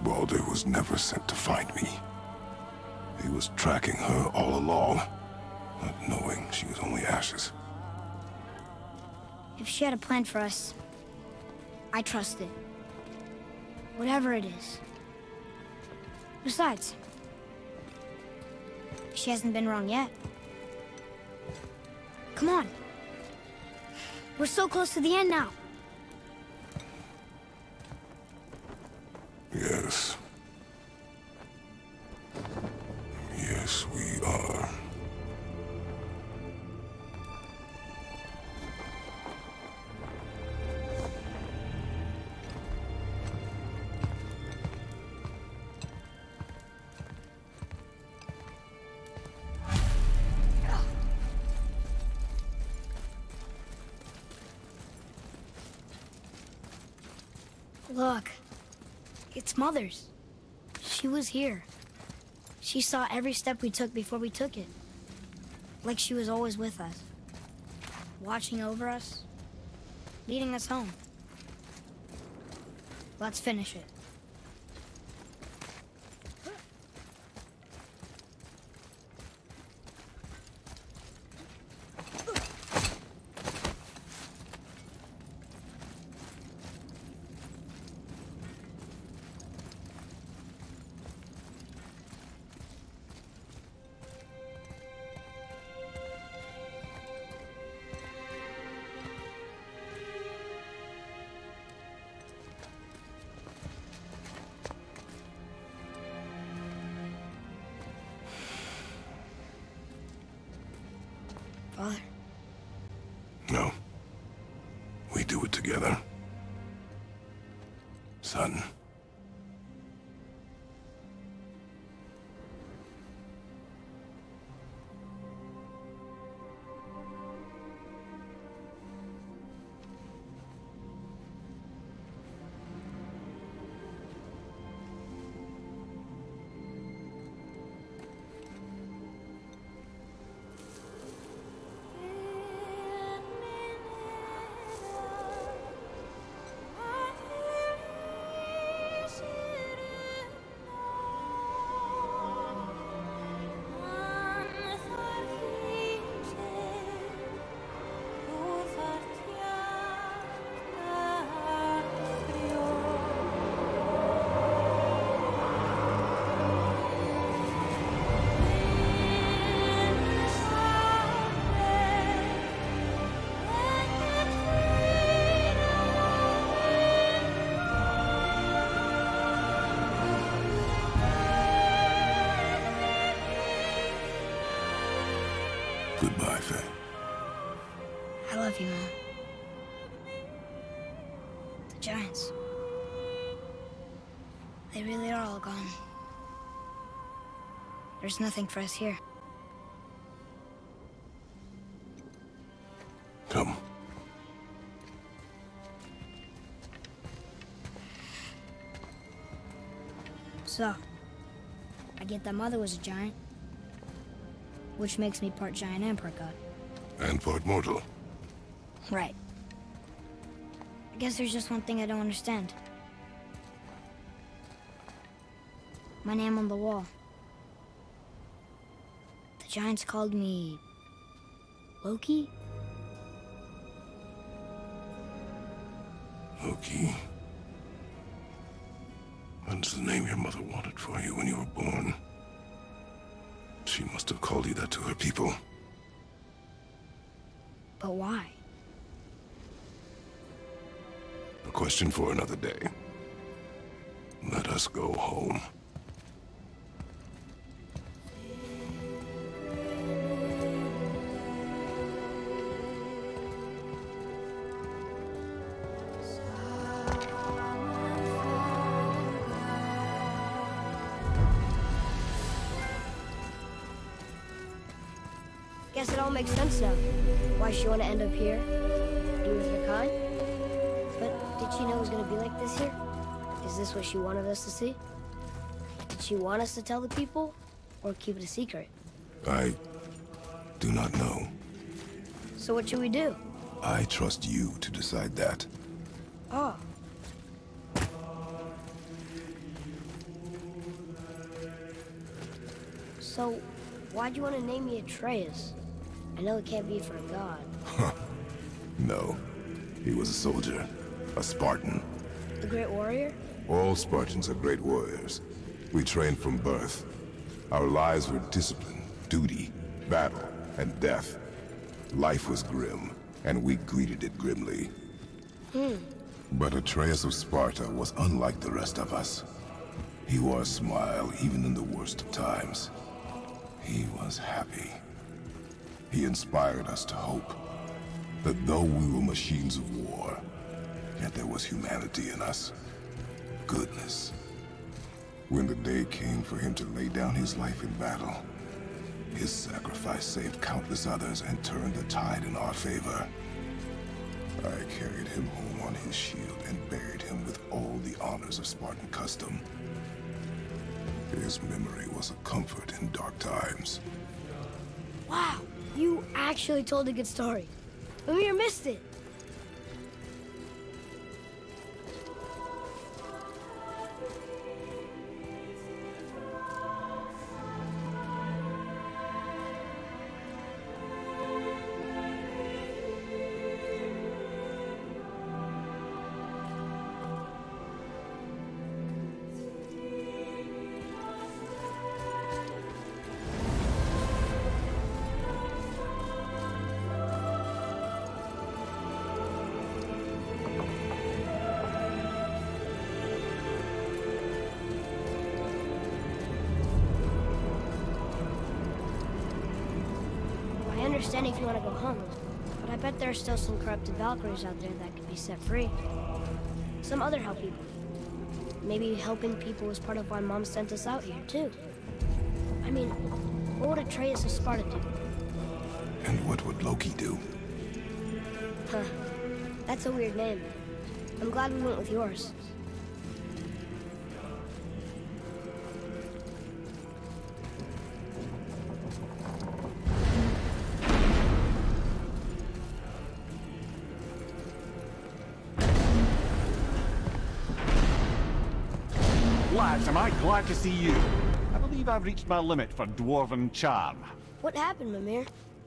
Baldur was never sent to find me. He was tracking her all along, not knowing she was only ashes. If she had a plan for us, I trust it. Whatever it is. Besides, she hasn't been wrong yet. Come on. We're so close to the end now. Yes. Yes, we are. Look, it's Mother's. She was here. She saw every step we took before we took it. Like she was always with us. Watching over us. Leading us home. Let's finish it. son. Goodbye, Faye. I love you, Mom. The Giants. They really are all gone. There's nothing for us here. Come. So, I get that Mother was a giant, which makes me part giant and part god. And part mortal. Right. I guess there's just one thing I don't understand. My name on the wall. The Giants called me... Loki? Loki. That's the name your mother wanted for you when you were born. She must have called you that to her people. But why? A question for another day. Let us go home. Guess it all makes sense now. Why she want to end up here? Be with her kind? But did she know it was going to be like this here? Is this what she wanted us to see? Did she want us to tell the people? Or keep it a secret? I do not know. So what should we do? I trust you to decide that. Oh. So, why'd you want to name me Atreus? I know it can't be for a god. No. He was a soldier. A Spartan. The great warrior? All Spartans are great warriors. We trained from birth. Our lives were discipline, duty, battle, and death. Life was grim, and we greeted it grimly. But Atreus of Sparta was unlike the rest of us. He wore a smile even in the worst of times. He was happy. He inspired us to hope that though we were machines of war, yet there was humanity in us. Goodness. When the day came for him to lay down his life in battle, his sacrifice saved countless others and turned the tide in our favor. I carried him home on his shield and buried him with all the honors of Spartan custom. His memory was a comfort in dark times. Wow, you actually told a good story. Mimir missed it. I understand if you want to go home, but I bet there are still some corrupted Valkyries out there that could be set free. Some other Hell people. maybe helping people was part of why Mom sent us out here, too. I mean, what would Atreus of Sparta do? And what would Loki do? Huh. That's a weird name. I'm glad we went with yours. Lads, am I glad to see you? I believe I've reached my limit for dwarven charm. What happened, Mimir?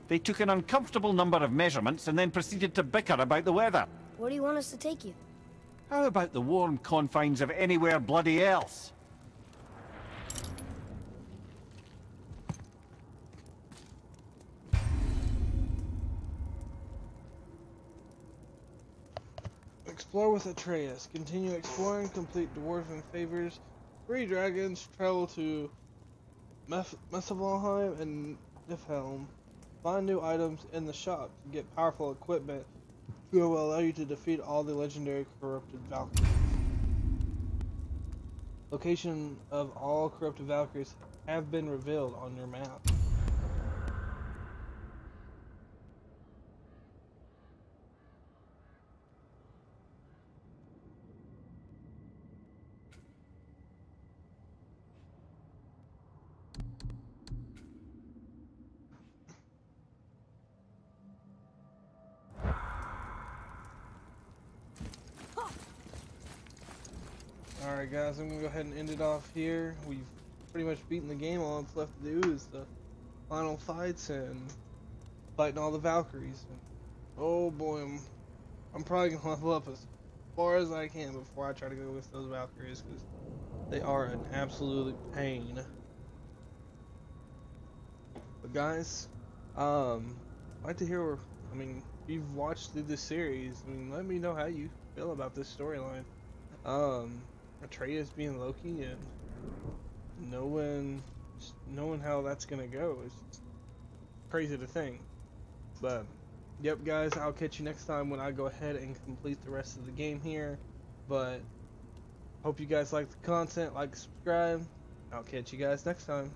They took an uncomfortable number of measurements and then proceeded to bicker about the weather. Where do you want us to take you? How about the warm confines of anywhere bloody else? Explore with Atreus. Continue exploring, complete dwarven favors, free dragons, travel to Messevalheim and Niflheim. Find new items in the shop to get powerful equipment that will allow you to defeat all the legendary corrupted Valkyries. Location of all corrupted Valkyries have been revealed on your map. Alright guys, I'm gonna go ahead and end it off here. We've pretty much beaten the game. All that's left to do is the final fights and fighting all the Valkyries. And, oh boy, I'm probably gonna level up as far as I can before I try to go with those Valkyries, because they are an absolute pain. But guys, I'd like to hear, I mean, if you've watched through this series, I mean, let me know how you feel about this storyline. Atreus being Loki and knowing how that's gonna go is crazy to think. But yep guys, I'll catch you next time when I go ahead and complete the rest of the game here. But hope you guys like the content, like, subscribe. I'll catch you guys next time.